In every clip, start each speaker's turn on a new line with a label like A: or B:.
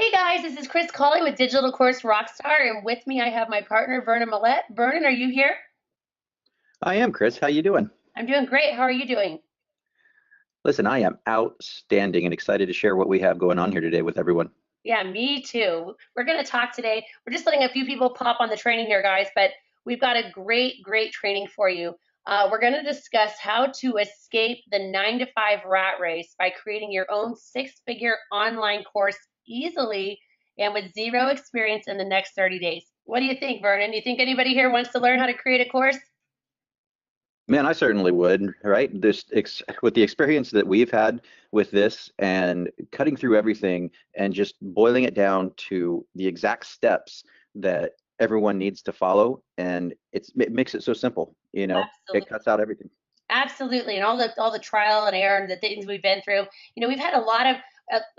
A: Hey guys, this is Chris calling with Digital Course Rockstar, and with me I have my partner Vernon Millette. Vernon, are you here?
B: I am, Chris. How you doing?
A: I'm doing great. How are you doing?
B: Listen, I am outstanding and excited to share what we have going on here today with everyone.
A: Yeah, me too. We're going to talk today. We're just letting a few people pop on the training here, guys, but we've got a great training for you. We're going to discuss how to escape the 9 to 5 rat race by creating your own six-figure online course easily and with zero experience in the next 30 days. What do you think, Vernon? Do you think anybody here wants to learn how to create a course?
B: Man, I certainly would, right? With the experience that we've had with this and cutting through everything and just boiling it down to the exact steps that everyone needs to follow, and it makes it so simple, it
A: Absolutely.
B: cuts out everything.
A: Absolutely, and all the trial and error and the things we've been through. We've had a lot of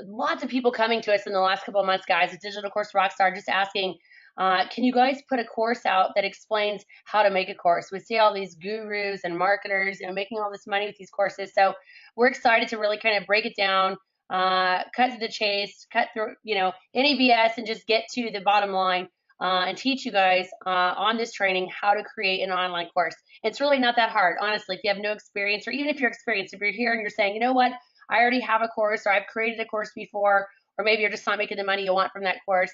A: lots of people coming to us in the last couple of months, guys. At Digital Course Rockstar, just asking, can you guys put a course out that explains how to make a course? We see all these gurus and marketers, making all this money with these courses. So we're excited to really kind of break it down, cut to the chase, cut through, any BS, and just get to the bottom line. And teach you guys on this training how to create an online course. It's really not that hard, honestly. If you have no experience, or even if you're experienced, if you're here and you're saying, you know what, I already have a course, or I've created a course before, or maybe you're just not making the money you want from that course,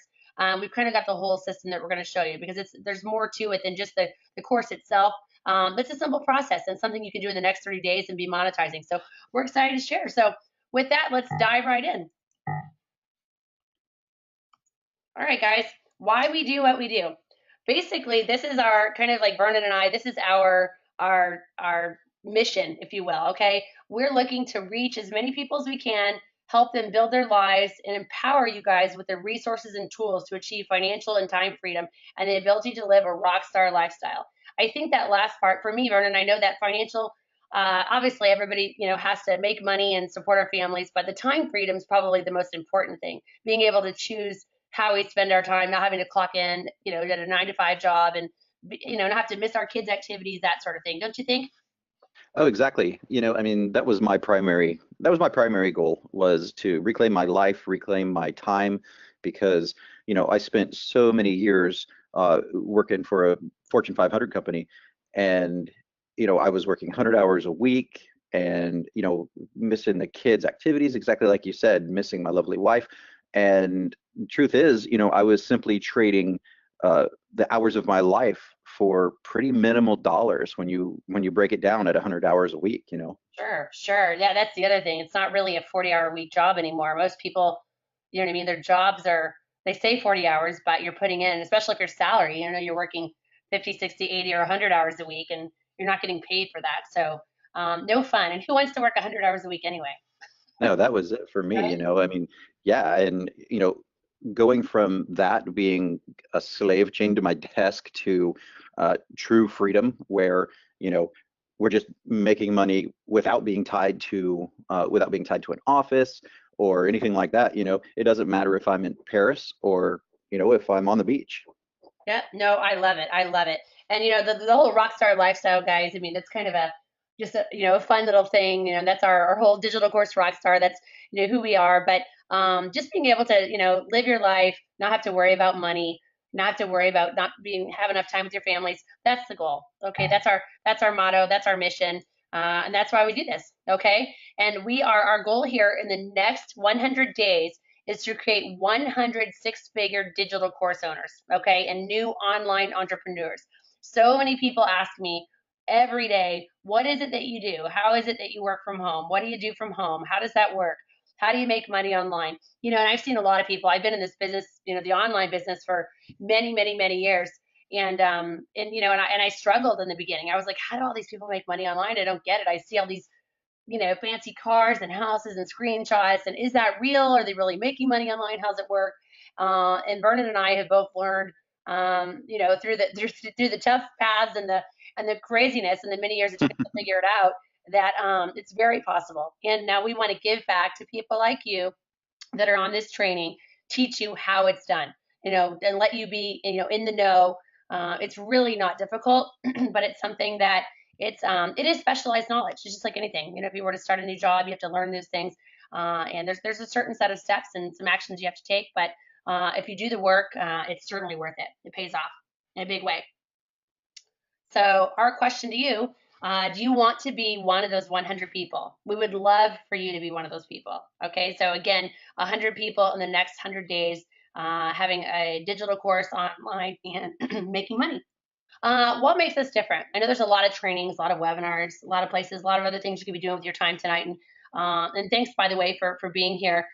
A: we've kind of got the whole system that we're going to show you because there's more to it than just the course itself. But it's a simple process and something you can do in the next 30 days and be monetizing. So we're excited to share. So with that, let's dive right in. All right, guys, why we do what we do. Basically, this is our kind of like Vernon and I, this is our mission, if you will, okay? We're looking to reach as many people as we can, help them build their lives and empower you guys with the resources and tools to achieve financial and time freedom and the ability to live a rock star lifestyle. I think that last part for me, Vernon, I know that financial obviously everybody has to make money and support our families, but the time freedom is probably the most important thing, being able to choose how we spend our time, not having to clock in, at a 9 to 5 job and, not have to miss our kids' activities, that sort of thing. Don't you think?
B: Oh, exactly. I mean, that was my primary goal was to reclaim my life, reclaim my time, because, I spent so many years working for a Fortune 500 company, and, I was working 100 hours a week and, missing the kids' activities, exactly like you said, missing my lovely wife. And truth is, I was simply trading the hours of my life for pretty minimal dollars when you break it down at 100 hours a week.
A: Sure, sure. Yeah, that's the other thing. It's not really a 40-hour week job anymore. Most people, you know what I mean, their jobs are, they say 40 hours, but you're putting in, especially if you're salary, you're working 50, 60, 80, or 100 hours a week and you're not getting paid for that. So, no fun. And who wants to work 100 hours a week anyway?
B: No, that was it for me,
A: Right?
B: I mean, yeah, and going from that being a slave chained to my desk to true freedom where, you know, we're just making money without being tied to an office or anything like that. It doesn't matter if I'm in Paris or, if I'm on the beach.
A: Yeah, no, I love it. I love it. And the whole rock star lifestyle, guys. I mean, it's kind of a just a fun little thing. That's our whole digital course rock star. That's who we are. But just being able to live your life, not have to worry about money, not have to worry about not being have enough time with your families. That's the goal. Okay, that's our motto. That's our mission. And that's why we do this. Okay, and our goal here in the next 100 days is to create 100 six-figure digital course owners, okay, and new online entrepreneurs. So many people ask me every day, what is it that you do? How is it that you work from home? What do you do from home? How does that work? How do you make money online? And I've seen a lot of people. I've been in this business, the online business for many years. And I struggled in the beginning. I was like, how do all these people make money online? I don't get it. I see all these fancy cars and houses and screenshots. And is that real? Are they really making money online? How's it work? And Vernon and I have both learned, through the tough paths and the craziness and the many years it took us to figure it out that it's very possible. And now we want to give back to people like you that are on this training, teach you how it's done, and let you be, in the know. It's really not difficult, but it's something that it is specialized knowledge. It's just like anything. If you were to start a new job, you have to learn those things. And there's a certain set of steps and some actions you have to take, but if you do the work, it's certainly worth it. It pays off in a big way. So our question to you, do you want to be one of those 100 people? We would love for you to be one of those people. Okay, so again, 100 people in the next 100 days having a digital course online and making money. What makes us different? I know there's a lot of trainings, a lot of webinars, a lot of places, a lot of other things you could be doing with your time tonight. And thanks, by the way, for being here.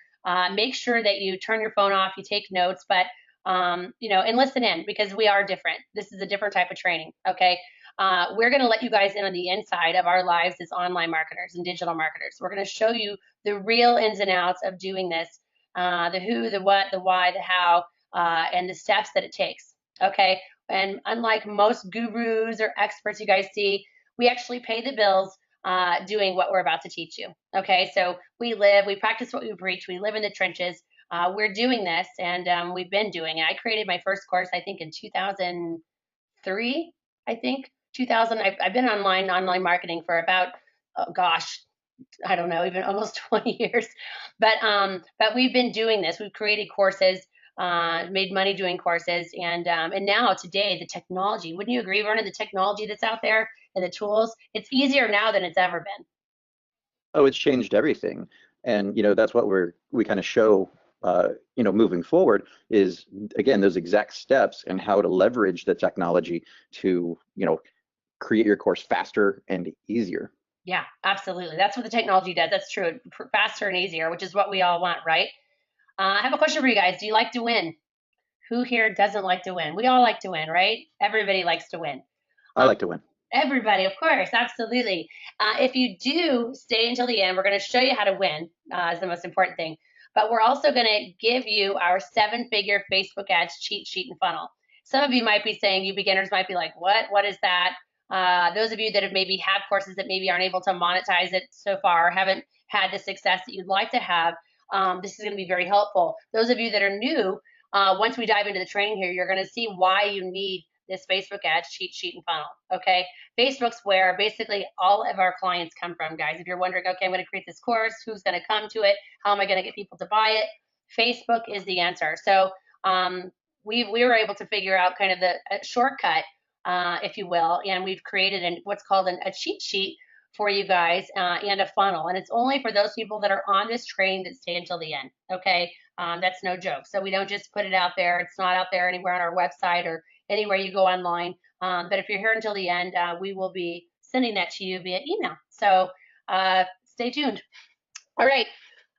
A: Make sure that you turn your phone off, you take notes, but and listen in, because we are different. This is a different type of training. Okay. We're going to let you guys in on the inside of our lives as online marketers and digital marketers. We're going to show you the real ins and outs of doing this, the who, the what, the why, the how, and the steps that it takes. Okay. And unlike most gurus or experts you guys see, we actually pay the bills doing what we're about to teach you. Okay, so we practice what we preach, we live in the trenches. We're doing this, and we've been doing it. I created my first course, I think, in 2003. I think 2000. I've been online marketing for about, oh gosh, I don't know, even almost 20 years. But we've been doing this. We've created courses, made money doing courses, and now today the technology. Wouldn't you agree, Vernon? The technology that's out there and the tools, it's easier now than it's ever been.
B: Oh, it's changed everything. And, that's what we kind of show, moving forward is, again, those exact steps and how to leverage the technology to, create your course faster and easier.
A: Yeah, absolutely. That's what the technology does. That's true. Faster and easier, which is what we all want, right? I have a question for you guys. Do you like to win? Who here doesn't like to win? We all like to win, right? Everybody likes to win.
B: I like to win.
A: Everybody, of course, absolutely. If you do stay until the end, we're going to show you how to win, is the most important thing. But we're also going to give you our 7-figure Facebook ads cheat sheet and funnel. Some of you might be saying, you beginners might be like, what? What is that? Those of you that have maybe had courses that maybe aren't able to monetize it so far, haven't had the success that you'd like to have, this is going to be very helpful. Those of you that are new, once we dive into the training here, you're going to see why you need this Facebook ads cheat sheet and funnel. Okay, Facebook's where basically all of our clients come from, guys. If you're wondering, okay, I'm going to create this course, who's going to come to it? How am I going to get people to buy it? Facebook is the answer. So we were able to figure out kind of the shortcut, if you will, and we've created what's called a cheat sheet for you guys, and a funnel. And it's only for those people that are on this training that stay until the end. Okay, that's no joke. So we don't just put it out there. It's not out there anywhere on our website or anywhere you go online. But if you're here until the end, we will be sending that to you via email. So stay tuned. All right.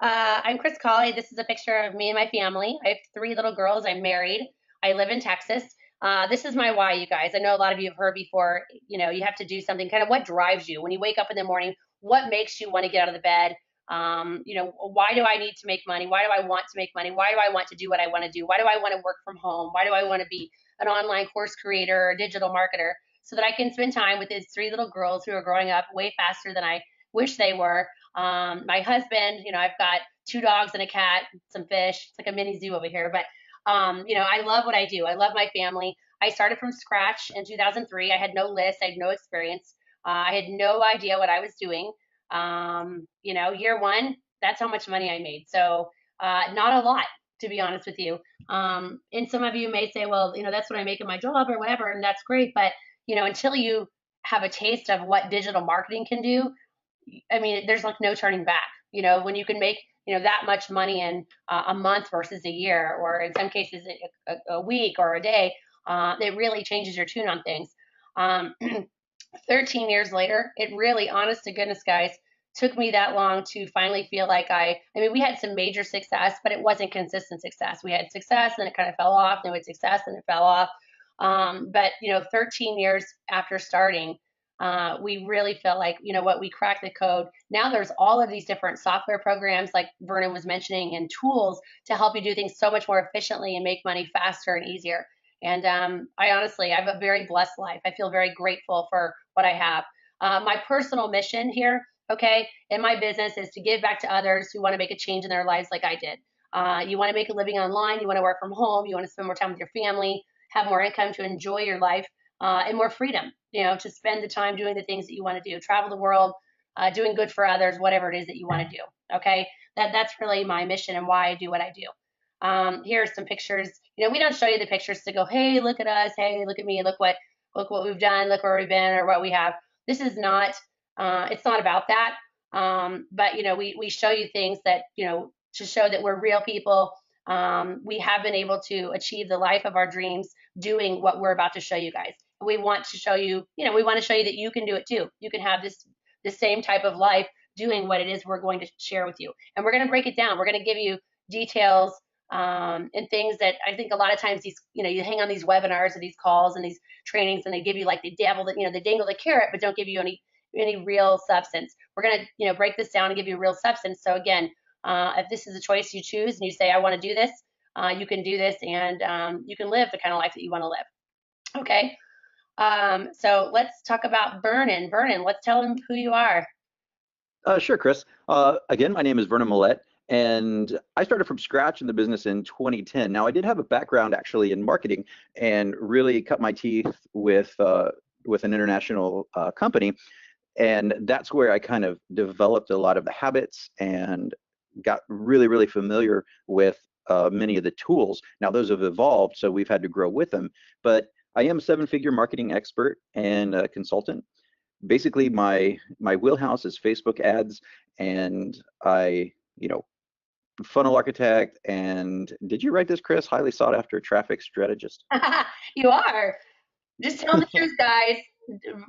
A: I'm Chris Colley. This is a picture of me and my family. I have 3 little girls. I'm married. I live in Texas. This is my why, you guys. I know a lot of you have heard before, you have to do something. Kind of what drives you when you wake up in the morning? What makes you want to get out of the bed? Why do I need to make money? Why do I want to make money? Why do I want to do what I want to do? Why do I want to work from home? Why do I want to be an online course creator or a digital marketer? So that I can spend time with these 3 little girls who are growing up way faster than I wish they were. My husband, I've got 2 dogs and a cat, some fish. It's like a mini zoo over here. But, I love what I do. I love my family. I started from scratch in 2003. I had no list. I had no experience. I had no idea what I was doing. Year 1, that's how much money I made. So not a lot, to be honest with you. And some of you may say, well, that's what I make in my job or whatever, and that's great. But, until you have a taste of what digital marketing can do, I mean, there's like no turning back. When you can make, that much money in a month versus a year, or in some cases a week or a day, it really changes your tune on things. 13 years later, it really, honest to goodness, guys, took me that long to finally feel like I mean, we had some major success, but it wasn't consistent success. We had success and it kind of fell off. Then we had success and it fell off. But 13 years after starting, we really felt like, what, we cracked the code. Now there's all of these different software programs, like Vernon was mentioning, and tools to help you do things so much more efficiently and make money faster and easier. And I honestly, I have a very blessed life. I feel very grateful for what I have. My personal mission here, okay, in my business is to give back to others who want to make a change in their lives like I did. You want to make a living online, you want to work from home, you want to spend more time with your family, have more income to enjoy your life, and more freedom, to spend the time doing the things that you want to do, travel the world, doing good for others, whatever it is that you want to do. Okay. That's really my mission and why I do what I do. Here are some pictures. We don't show you the pictures to go, hey, look at us, hey, look at me, look what we've done, look where we've been, or what we have. This is not. It's not about that. But we show you things that to show that we're real people. We have been able to achieve the life of our dreams doing what we're about to show you guys. We want to show you, we want to show you that you can do it too. You can have the same type of life doing what it is we're going to share with you. And we're going to break it down. We're going to give you details and things that I think a lot of times you hang on these webinars or these calls and these trainings, and they give you like they dangle the carrot, but don't give you any real substance. We're going to, break this down and give you real substance. So again, if this is a choice you choose and you say, I want to do this, you can do this, and you can live the kind of life that you want to live. Okay. So let's talk about Vernon. Vernon, let's tell them who you are.
B: Sure, Chris. Again, my name is Vernon Millette, and I started from scratch in the business in 2010. Now, I did have a background actually in marketing and really cut my teeth with an international company, and that's where I kind of developed a lot of the habits and got really, really familiar with many of the tools. Now, those have evolved, so we've had to grow with them. But I am a seven-figure marketing expert and a consultant. Basically, my wheelhouse is Facebook ads, and I, funnel architect, and did you write this, Chris? Highly sought after traffic strategist.
A: You are. Just tell the truth, guys.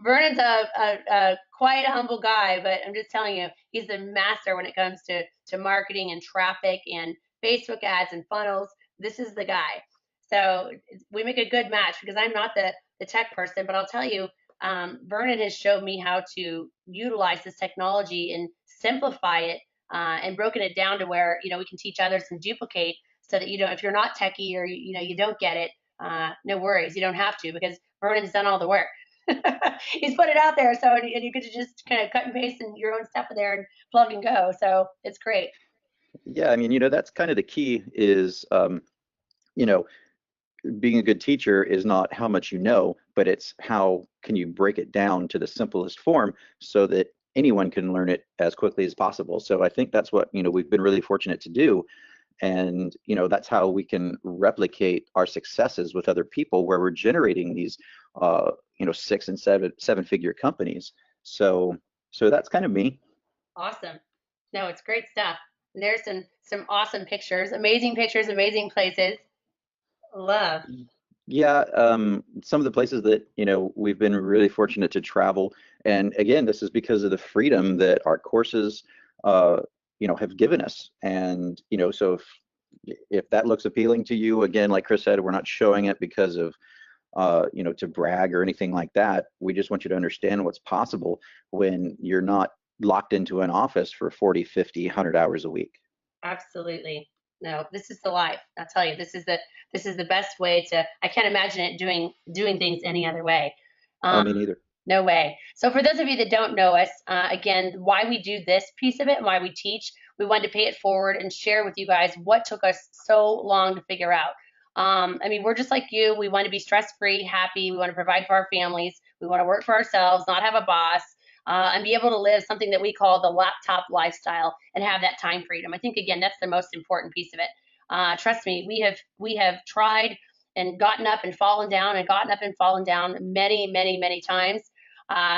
A: Vernon's a quiet, humble guy, but I'm just telling you, he's the master when it comes to marketing and traffic and Facebook ads and funnels. This is the guy. So we make a good match because I'm not the tech person, but I'll tell you, Vernon has showed me how to utilize this technology and simplify it and broken it down to where we can teach others and duplicate so that if you're not techie or you don't get it, no worries, you don't have to because Vernon's done all the work. He's put it out there, so and you get to just kind of cut and paste in your own stuff in there and plug and go. So it's great.
B: Yeah, I mean, that's kind of the key is, you know, being a good teacher is not how much you know, but it's how can you break it down to the simplest form so that anyone can learn it as quickly as possible. So I think that's what, we've been really fortunate to do. And, that's how we can replicate our successes with other people where we're generating these, 6 and 7 figure companies. So that's kind of me.
A: Awesome. No, it's great stuff. And there's some awesome pictures, amazing places. Love.
B: Yeah, some of the places that, we've been really fortunate to travel. And again, this is because of the freedom that our courses, have given us. And, so if that looks appealing to you, again, like Chris said, we're not showing it because of, to brag or anything like that. We just want you to understand what's possible when you're not locked into an office for 40, 50, 100 hours a week.
A: Absolutely. No, this is the life. I'll tell you, this is the best way to. I can't imagine it doing things any other way.
B: Oh,
A: Um,
B: me neither.
A: No way. So for those of you that don't know us, again, why we do this piece of it and why we teach, we wanted to pay it forward and share with you guys what took us so long to figure out. I mean, we're just like you. We want to be stress-free, happy. We want to provide for our families. We want to work for ourselves, not have a boss, and be able to live something that we call the laptop lifestyle and have that time freedom. I think again, that's the most important piece of it. Trust me, we have tried and gotten up and fallen down and gotten up and fallen down many, many, many times.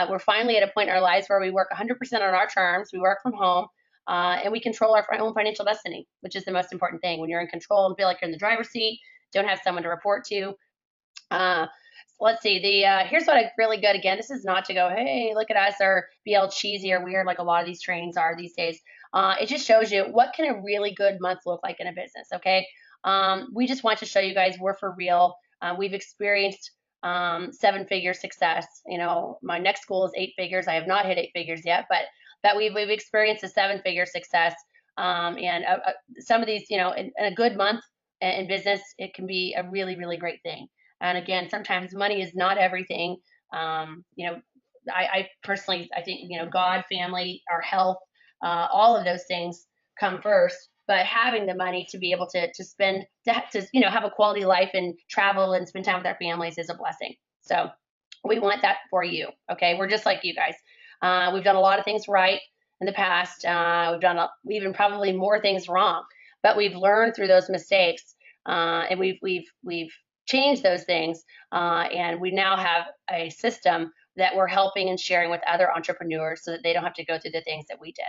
A: We're finally at a point in our lives where we work 100% on our terms. We work from home, and we control our own financial destiny, which is the most important thing. When you're in control and feel like you're in the driver's seat, don't have someone to report to. Let's see. Here's what I really good. Again, this is not to go, hey, look at us, or be all cheesy or weird like a lot of these trainings are these days. It just shows you what can a really good month look like in a business. Okay. We just want to show you guys we're for real. We've experienced 7-figure success. My next goal is 8 figures. I have not hit 8 figures yet, but we've experienced a 7-figure success. And some of these, in a good month in business, it can be a really, really great thing. And again, sometimes money is not everything. I personally, I think, God, family, our health, all of those things come first. But having the money to be able to spend, to have a quality life and travel and spend time with our families is a blessing. So we want that for you. Okay. We're just like you guys. We've done a lot of things right. in the past. We've done even probably more things wrong, but we've learned through those mistakes, and we've changed those things, and we now have a system that we're helping and sharing with other entrepreneurs so that they don't have to go through the things that we did.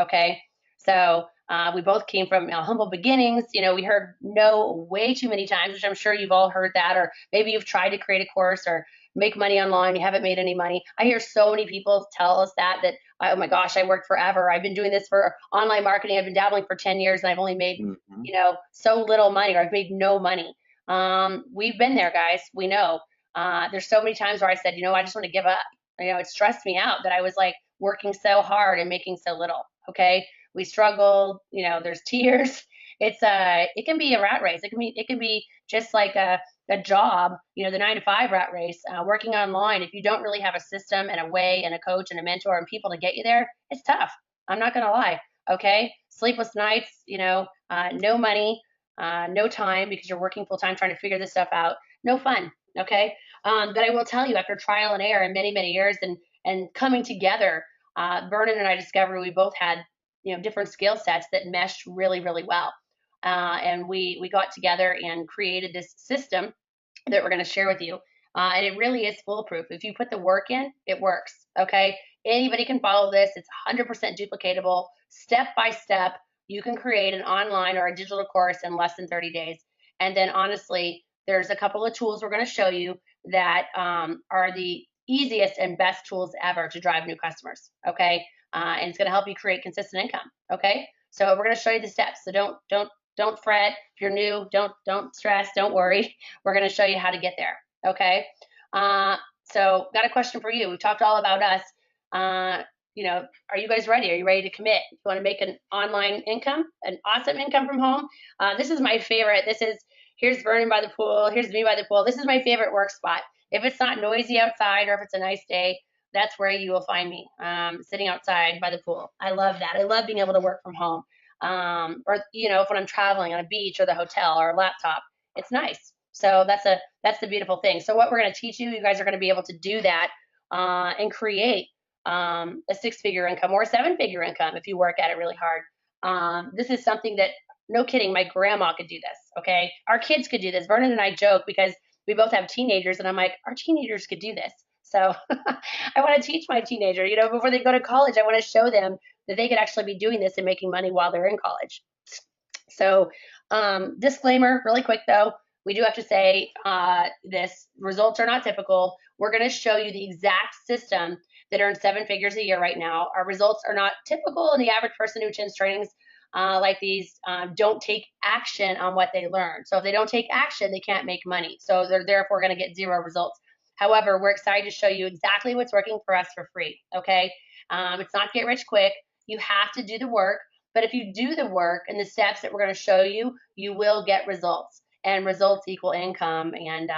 A: Okay, so we both came from humble beginnings. We heard no way too many times, which I'm sure you've all heard that, or maybe you've tried to create a course or make money online, you haven't made any money. I hear so many people tell us that oh my gosh, I worked forever. I've been doing this for online marketing. I've been dabbling for 10 years and I've only made,
B: Hmm.
A: so little money, or I've made no money. We've been there, guys. We know. There's so many times where I said, I just want to give up. It stressed me out that I was like working so hard and making so little. Okay. We struggled, there's tears. It can be a rat race. It can be just like a job, the 9 to 5 rat race, working online. If you don't really have a system and a way and a coach and a mentor and people to get you there, it's tough. I'm not going to lie. Okay. Sleepless nights, no money, no time because you're working full time trying to figure this stuff out. No fun. Okay. But I will tell you, after trial and error and many, many years and coming together, Vernon and I discovered we both had, different skill sets that meshed really, really well. And we got together and created this system that we're going to share with you. And it really is foolproof. If you put the work in, it works. Okay. Anybody can follow this. It's 100% duplicatable, step by step. You can create an online or a digital course in less than 30 days. And then honestly, there's a couple of tools we're going to show you that are the easiest and best tools ever to drive new customers. Okay. And it's going to help you create consistent income. Okay. So we're going to show you the steps. So don't fret. If you're new, don't stress, don't worry. We're going to show you how to get there. Okay. So got a question for you. We've talked all about us. Are you guys ready? Are you ready to commit? You want to make an online income, an awesome income from home? This is my favorite. Here's Vernon by the pool. Here's me by the pool. This is my favorite work spot. If it's not noisy outside or if it's a nice day, that's where you will find me, sitting outside by the pool. I love that. I love being able to work from home. Or if when I'm traveling on a beach or the hotel or a laptop, it's nice. So that's the beautiful thing. So what we're going to teach you, you guys are going to be able to do that and create a 6-figure income or a 7-figure income if you work at it really hard. This is something that, no kidding, my grandma could do this. Okay, our kids could do this. Vernon and I joke because we both have teenagers, and I'm like, our teenagers could do this. So I want to teach my teenager, before they go to college, I want to show them that they could actually be doing this and making money while they're in college. So, disclaimer, really quick though, we do have to say this: results are not typical. We're going to show you the exact system that earns 7 figures a year right now. Our results are not typical, and the average person who attends trainings like these don't take action on what they learn. So if they don't take action, they can't make money. So they're therefore going to get 0 results. However, we're excited to show you exactly what's working for us for free. Okay, it's not get rich quick. You have to do the work. But if you do the work and the steps that we're going to show you, you will get results, and results equal income. And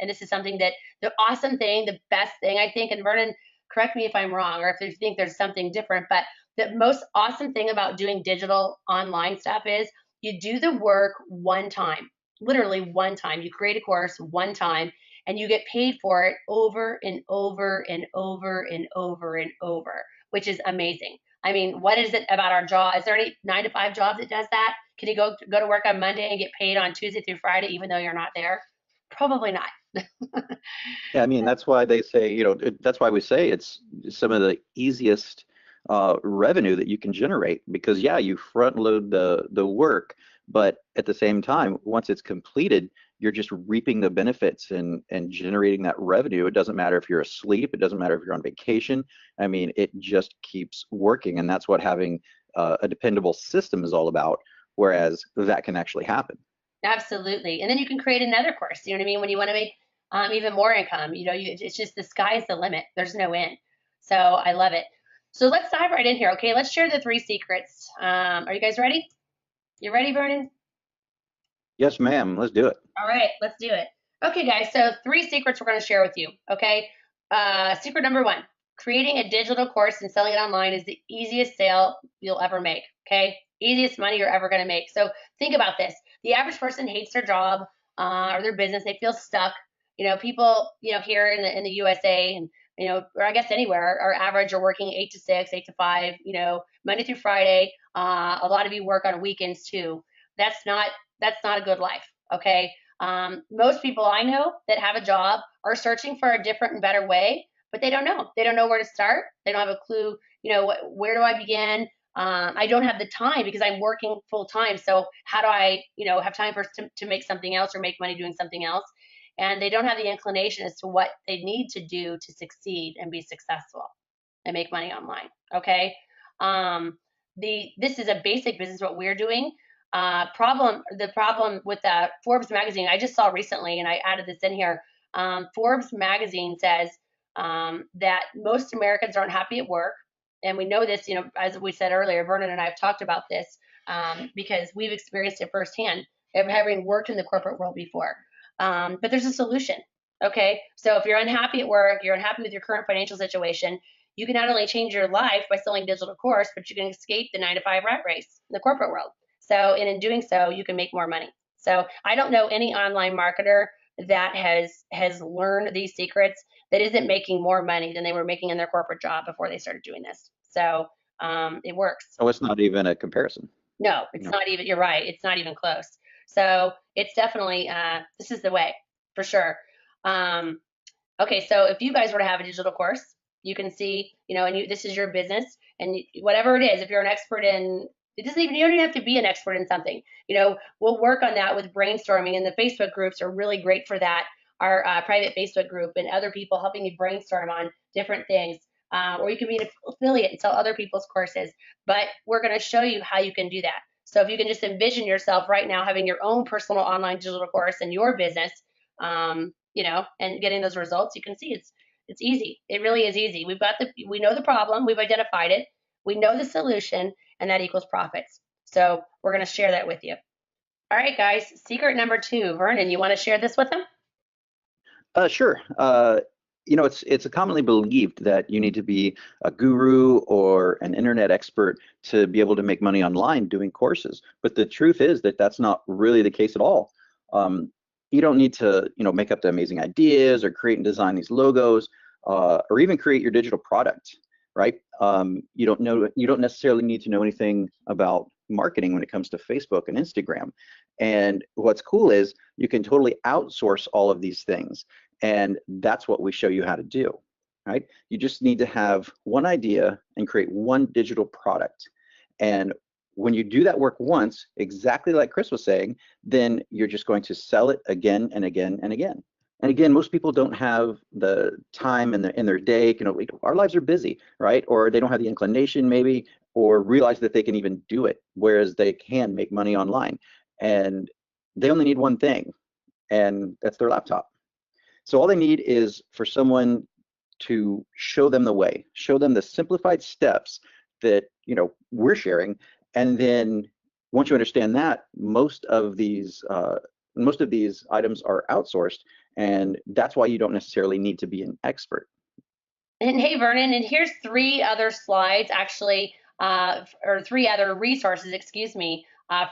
A: this is something that the awesome thing, the best thing I think, and Vernon, correct me if I'm wrong or if you think there's something different, but the most awesome thing about doing digital online stuff is you do the work one time, literally one time. You create a course one time and you get paid for it over and over and over and over and over, which is amazing. I mean, what is it about our job? Is there any 9 to 5 job that does that? Can you go to work on Monday and get paid on Tuesday through Friday, even though you're not there? Probably not.
B: Yeah, I mean, that's why they say, that's why we say it's some of the easiest revenue that you can generate, because yeah, you front load the work, but at the same time, once it's completed, you're just reaping the benefits and generating that revenue. It doesn't matter if you're asleep, it doesn't matter if you're on vacation. I mean, it just keeps working, and that's what having a dependable system is all about, whereas that can actually happen.
A: Absolutely. And then you can create another course. You know what I mean? When you want to make even more income, it's just the sky's the limit. There's no end. So I love it. So let's dive right in here. Okay, let's share the 3 secrets. Are you guys ready? You ready, Vernon?
B: Yes, ma'am. Let's do it.
A: All right, let's do it. Okay, guys, so 3 secrets we're going to share with you. Okay, secret number 1: creating a digital course and selling it online is the easiest sale you'll ever make. Okay, easiest money you're ever going to make. So think about this: the average person hates their job or their business; they feel stuck. People, here in the USA and or I guess anywhere, our average are working 8 to 6, 8 to 5, Monday through Friday. A lot of you work on weekends too. That's not that's not a good life. Okay. Most people I know that have a job are searching for a different and better way, but they don't know. They don't know where to start. They don't have a clue. Where do I begin? I don't have the time because I'm working full time. So how do I, have time to make something else or make money doing something else? And they don't have the inclination as to what they need to do to succeed and be successful and make money online. Okay. This is a basic business what we're doing. The problem with Forbes magazine I just saw recently, and I added this in here. Forbes magazine says that most Americans aren't happy at work, and we know this. As we said earlier, Vernon and I have talked about this because we've experienced it firsthand, having worked in the corporate world before. But there's a solution. Okay, so if you're unhappy at work, you're unhappy with your current financial situation, you can not only change your life by selling digital course, but you can escape the 9 to 5 rat race in the corporate world. So, and in doing so, you can make more money. So, I don't know any online marketer that has learned these secrets that isn't making more money than they were making in their corporate job before they started doing this. So, it works.
B: Oh, it's not even a comparison.
A: No, it's
B: No.
A: not even. You're right. It's not even close. So, it's definitely this is the way for sure. Um, Okay, so if you guys were to have a digital course, you can see, and this is your business, and whatever it is, if you're an expert in, it doesn't even, you don't even have to be an expert in something. We'll work on that with brainstorming, and the Facebook groups are really great for that. Our private Facebook group and other people helping you brainstorm on different things. Or you can be an affiliate and sell other people's courses. But we're going to show you how you can do that. So if you can just envision yourself right now having your own personal online digital course in your business, and getting those results, you can see it's easy. It really is easy. We know the problem, we've identified it, we know the solution, and that equals profits. So we're going to share that with you. All right, guys. Secret number 2, Vernon, you want to share this with them?
B: Sure. It's commonly believed that you need to be a guru or an internet expert to be able to make money online doing courses. But the truth is that that's not really the case at all. You don't need to, make up the amazing ideas or create and design these logos, or even create your digital product, right? You don't necessarily need to know anything about marketing when it comes to Facebook and Instagram. And what's cool is you can totally outsource all of these things. And that's what we show you how to do, right? You just need to have one idea and create one digital product. And when you do that work once, exactly like Chris was saying, then you're just going to sell it again and again and again. And again, most people don't have the time in their day. Our lives are busy, right? Or they don't have the inclination maybe, or realize that they can even do it, whereas they can make money online. And they only need one thing, and that's their laptop. So all they need is for someone to show them the way, show them the simplified steps that we're sharing, and then once you understand that, most of these items are outsourced, and that's why you don't necessarily need to be an expert.
A: And hey, Vernon, and here's 3 other slides, actually, or 3 other resources, excuse me.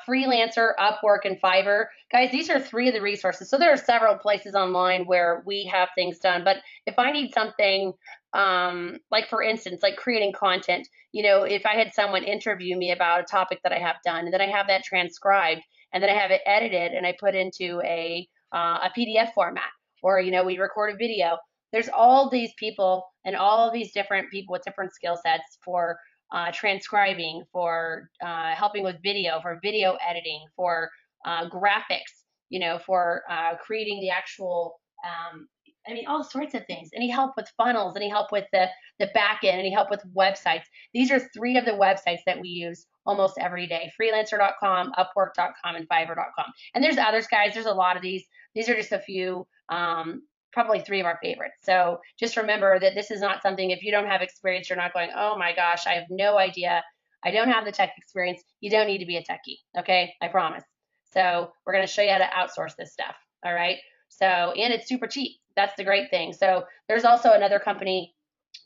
A: Freelancer, Upwork, and Fiverr. Guys, these are 3 of the resources. So there are several places online where we have things done. But if I need something, like for instance, like creating content, if I had someone interview me about a topic that I have done, and then I have that transcribed, and then I have it edited, and I put into a PDF format, or we record a video. There's all these people and all of these different people with different skill sets for transcribing, for helping with video, for video editing, for graphics, for creating the actual, all sorts of things. Any help with funnels, any help with the back end, any help with websites. These are 3 of the websites that we use almost every day: freelancer.com, upwork.com, and fiverr.com. And there's others, guys. There's a lot of these. These are just a few. Probably 3 of our favorites. So just remember that this is not something, if you don't have experience, you're not going, oh my gosh, I have no idea. I don't have the tech experience. You don't need to be a techie. Okay. I promise. So we're going to show you how to outsource this stuff. All right. So, and it's super cheap. That's the great thing. So there's also another company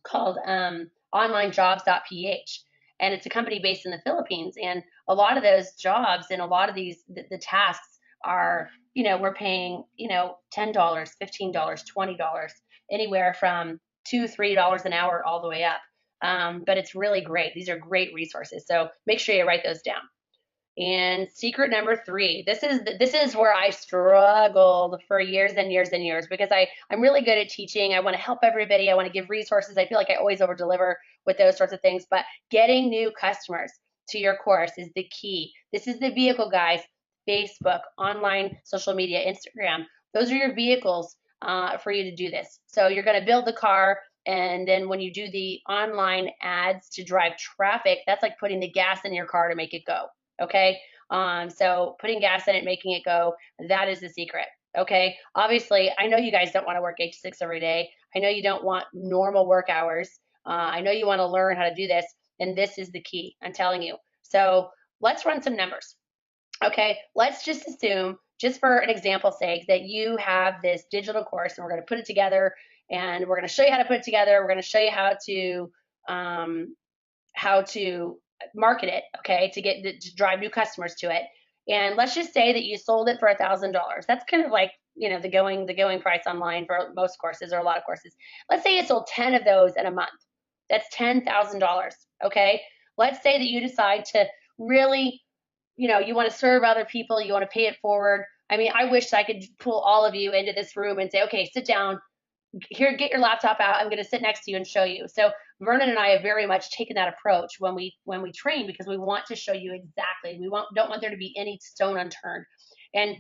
A: called onlinejobs.ph. And it's a company based in the Philippines. And a lot of those jobs and a lot of the tasks are, we're paying, $10, $15, $20, anywhere from $2, $3 an hour all the way up. But it's really great. These are great resources. So make sure you write those down. And secret number 3, this is where I struggled for years and years and years, because I'm really good at teaching. I want to help everybody. I want to give resources. I feel like I always over deliver with those sorts of things, but getting new customers to your course is the key. This is the vehicle, guys. Facebook, online, social media, Instagram. Those are your vehicles for you to do this. So you're going to build the car, and then when you do the online ads to drive traffic, that's like putting the gas in your car to make it go. Okay. So putting gas in it, making it go, that is the secret. Okay. Obviously, I know you guys don't want to work 8 to 6 every day. I know you don't want normal work hours. I know you want to learn how to do this, and this is the key. I'm telling you. So let's run some numbers. Okay. Let's just assume, just for an example's sake, that you have this digital course, and we're going to put it together, and we're going to show you how to put it together. We're going to show you how to market it, okay, to drive new customers to it. And let's just say that you sold it for $1,000. That's kind of like, the going price online for most courses, or a lot of courses. Let's say you sold 10 of those in a month. That's $10,000. Okay. Let's say that you decide to really, you want to serve other people, you want to pay it forward. I mean, I wish I could pull all of you into this room and say, okay, sit down, here, get your laptop out. I'm going to sit next to you and show you. So Vernon and I have very much taken that approach when we train, because we want to show you exactly. We don't want there to be any stone unturned. And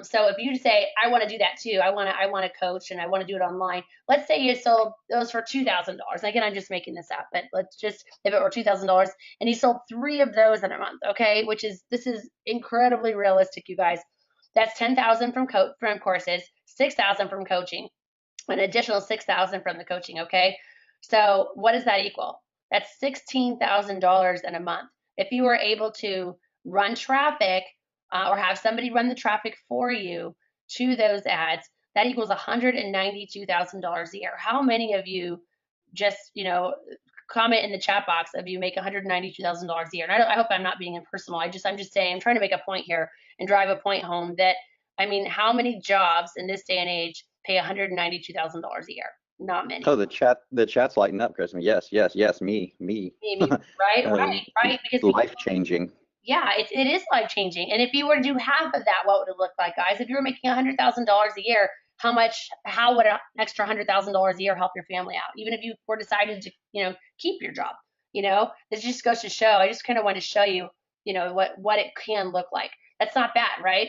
A: so if you say, I want to do that too, I want to coach and I want to do it online. Let's say you sold those for $2,000. Again, I'm just making this up, but let's just, if it were $2,000 and you sold 3 of those in a month, okay, this is incredibly realistic, you guys. That's 10,000 from courses, 6,000 from coaching, an additional 6,000 from the coaching. Okay. So what does that equal? That's $16,000 in a month. If you were able to run traffic or have somebody run the traffic for you to those ads, that equals $192,000 a year. How many of you just, comment in the chat box if you make $192,000 a year? And I hope I'm not being impersonal. I'm just saying, I'm trying to make a point here and drive a point home that, I mean, how many jobs in this day and age pay $192,000 a year? Not many.
B: Oh, the chat's lighting up, Chris. Yes, yes, yes, me.
A: Right, right. Because
B: life changing.
A: Yeah, it is life changing. And if you were to do half of that, what would it look like, guys? If you were making $100,000 a year, how would an extra $100,000 a year help your family out? Even if you were decided to, keep your job, this just goes to show. I just kind of want to show you, what it can look like. That's not bad, right?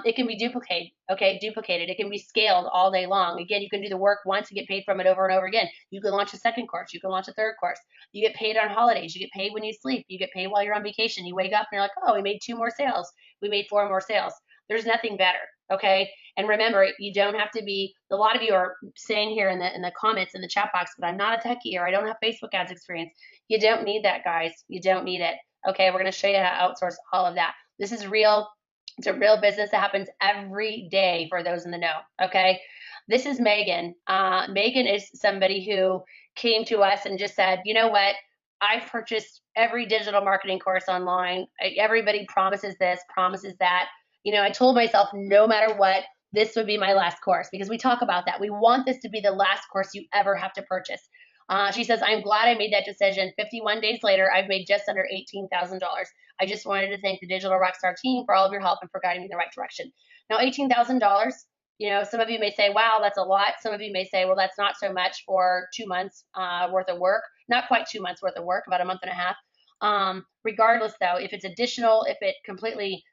A: It can be duplicated. It can be scaled all day long. Again, you can do the work once and get paid from it over and over again. You can launch a second course. You can launch a third course. You get paid on holidays. You get paid when you sleep. You get paid while you're on vacation. You wake up and you're like, oh, we made 2 more sales. We made 4 more sales. There's nothing better. Okay. And remember, you don't have to be, a lot of you are saying here in the comments in the chat box, but I'm not a techie, or I don't have Facebook ads experience. You don't need that, guys. You don't need it. Okay. We're going to show you how to outsource all of that. This is real. It's a real business that happens every day for those in the know. Okay. This is Megan. Megan is somebody who came to us and just said, you know what? I've purchased every digital marketing course online. Everybody promises this, promises that. I told myself, no matter what, this would be my last course, because we talk about that. We want this to be the last course you ever have to purchase. She says, I'm glad I made that decision. 51 days later, I've made just under $18,000. I just wanted to thank the Digital Rockstar team for all of your help and for guiding me in the right direction. Now, $18,000, some of you may say, wow, that's a lot. Some of you may say, well, that's not so much for 2 months worth of work. Not quite 2 months worth of work, about a month and a half. Regardless, though, if it's additional, if it completely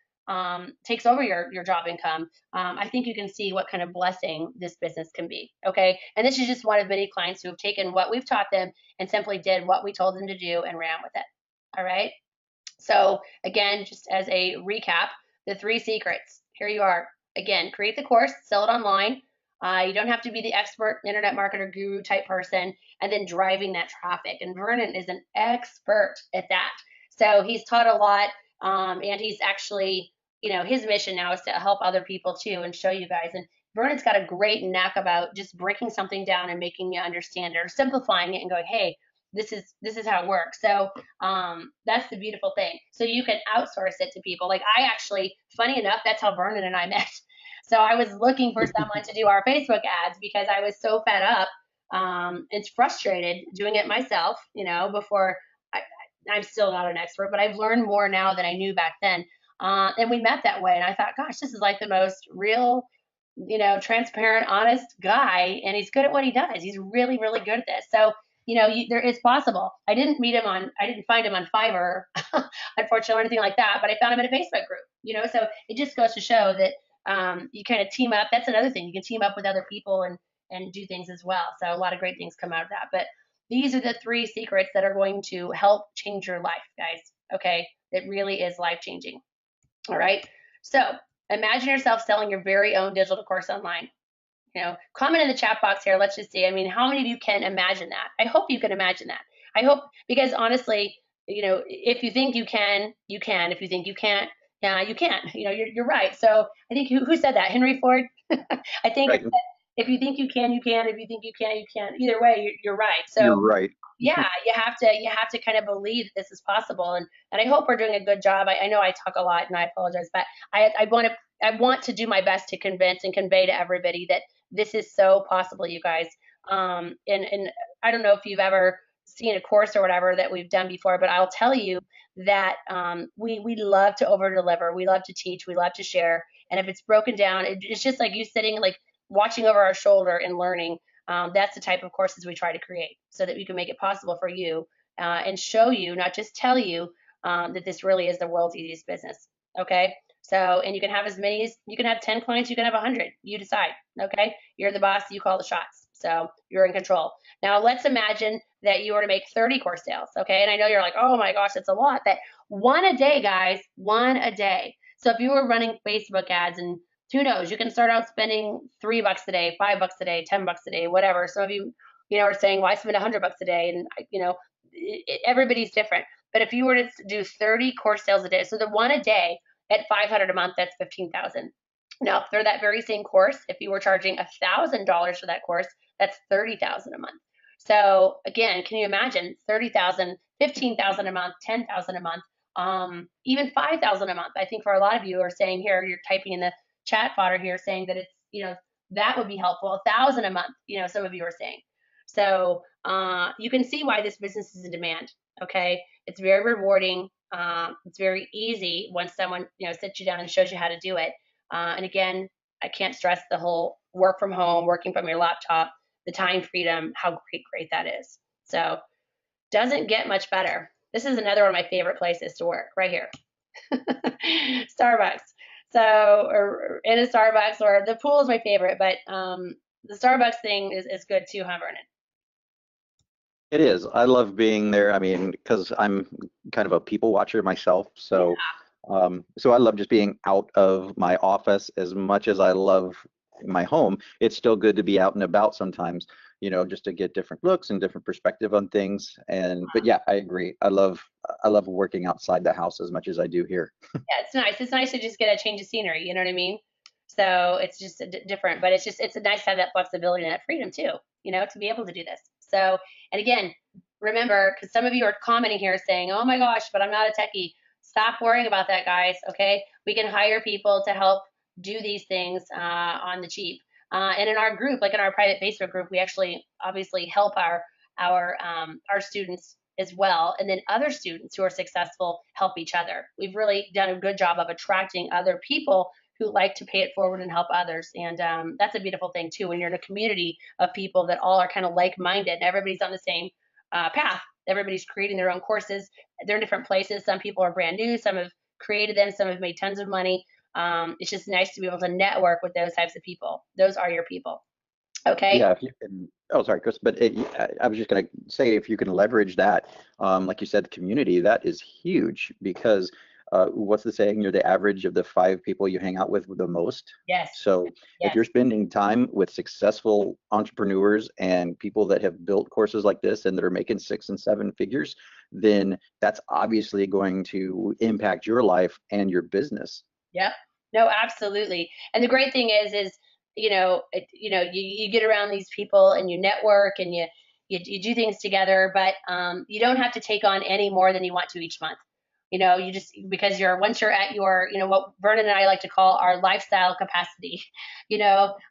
A: takes over your job income, I think you can see what kind of blessing this business can be. Okay. And this is just one of many clients who have taken what we've taught them and simply did what we told them to do and ran with it. All right. So again, just as a recap, the 3 secrets, here you are. Again, create the course, sell it online. You don't have to be the expert internet marketer guru type person, and then driving that traffic. And Vernon is an expert at that. So he's taught a lot, and he's actually, his mission now is to help other people too and show you guys. And Vernon's got a great knack about just breaking something down and making you understand it, or simplifying it and going, hey, this is how it works. So that's the beautiful thing. So you can outsource it to people. Like I actually, funny enough, that's how Vernon and I met. So I was looking for someone to do our Facebook ads because I was so fed up It's frustrated doing it myself, before I, I'm still not an expert, but I've learned more now than I knew back then. And we met that way. And I thought, gosh, this is like the most real, transparent, honest guy. And he's good at what he does. He's really, really good at this. So, there is possible. I didn't find him on Fiverr, unfortunately, or anything like that, but I found him in a Facebook group, so it just goes to show that you kind of team up. That's another thing. You can team up with other people and do things as well. So a lot of great things come out of that. But these are the 3 secrets that are going to help change your life, guys. Okay. It really is life changing. All right. So imagine yourself selling your very own digital course online. Comment in the chat box here. Let's just see. I mean, how many of you can imagine that? I hope you can imagine that. I hope, because honestly, if you think you can, you can. If you think you can't, yeah, you can't. You're right. So I think who said that? Henry Ford. I think
B: Right.
A: if you think you can, you can. If you think you can, you can. Either way, you're right. So
B: You're right.
A: yeah, you have to kind of believe this is possible, and I hope we're doing a good job. I know I talk a lot, and I apologize, but I want to do my best to convince and convey to everybody that this is so possible, you guys. And I don't know if you've ever seen a course or whatever that we've done before, but I'll tell you that we love to over deliver. We love to teach. We love to share. And if it's broken down, it's just like you sitting, like watching over our shoulder and learning. That's the type of courses we try to create so that we can make it possible for you and show you, not just tell you, that this really is the world's easiest business. Okay. So, and you can have as many as you can have 10 clients, you can have 100. You decide. Okay. You're the boss, you call the shots. So you're in control. Now, let's imagine that you were to make 30 course sales. Okay. And I know you're like, oh my gosh, that's a lot. But one a day, guys, one a day. So if you were running Facebook ads, and who knows, you can start out spending $3 a day, $5 a day, $10 a day, whatever. Some of you, are saying, well, I spend $100 a day, and everybody's different. But if you were to do 30 course sales a day, so the one a day at 500 a month, that's 15,000. Now, for that very same course, if you were charging $1,000 for that course, that's 30,000 a month. So again, can you imagine 30,000, 15,000 a month, 10,000 a month, even 5,000 a month? I think for a lot of you are saying here, you're typing in the chat fodder here saying that it's, that would be helpful. 1,000 a month, some of you are saying. So you can see why this business is in demand. Okay, it's very rewarding. It's very easy once someone sits you down and shows you how to do it. And again, I can't stress the whole work from home, working from your laptop, the time freedom, how great that is. So doesn't get much better. This is another one of my favorite places to work, right here. Starbucks. So, or in a Starbucks, or the pool is my favorite, but the Starbucks thing is good too, huh, Vernon?
B: It is. I love being there. I mean, because I'm kind of a people watcher myself, so so I love just being out of my office as much as I love my home. It's still good to be out and about sometimes, just to get different looks and different perspective on things. And but yeah, I agree. I love working outside the house as much as I do here.
A: Yeah, it's nice. It's nice to just get a change of scenery. You know what I mean? So it's just different, but it's nice to have that flexibility and that freedom too. To be able to do this. So, and again, remember, because some of you are commenting here saying, "Oh my gosh, but I'm not a techie." Stop worrying about that, guys. Okay, we can hire people to help do these things on the cheap. And in our group, like in our private Facebook group, we actually obviously help our students as well, and then other students who are successful help each other. We've really done a good job of attracting other people who like to pay it forward and help others, and that's a beautiful thing too. When you're in a community of people that all are kind of like-minded, and everybody's on the same path. Everybody's creating their own courses. They're in different places. Some people are brand new. Some have created them. Some have made tons of money. It's just nice to be able to network with those types of people. Those are your people. Okay.
B: Yeah, if you can, oh, sorry, Chris, but I was just going to say if you can leverage that, like you said, the community, that is huge because what's the saying? You're the average of the 5 people you hang out with the most.
A: Yes.
B: So if
A: Yes.
B: you're spending time with successful entrepreneurs and people that have built courses like this and that are making 6 and 7 figures, then that's obviously going to impact your life and your business.
A: Yep. No, absolutely. And the great thing is, you get around these people and you network and you do things together, but you don't have to take on any more than you want to each month. You just, because once you're at your, what Vernon and I like to call our lifestyle capacity,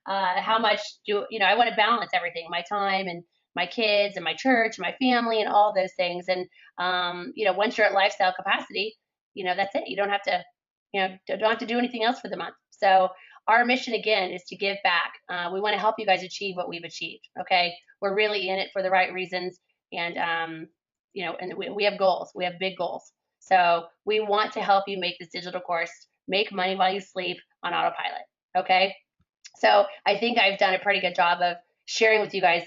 A: how much I want to balance everything, my time and my kids and my church, my family, and all those things. And, once you're at lifestyle capacity, that's it. You don't have to, don't have to do anything else for the month. So our mission again is to give back. We want to help you guys achieve what we've achieved. Okay. We're really in it for the right reasons. And, and we have goals. We have big goals. So we want to help you make this digital course, make money while you sleep on autopilot. Okay. So I think I've done a pretty good job of sharing with you guys.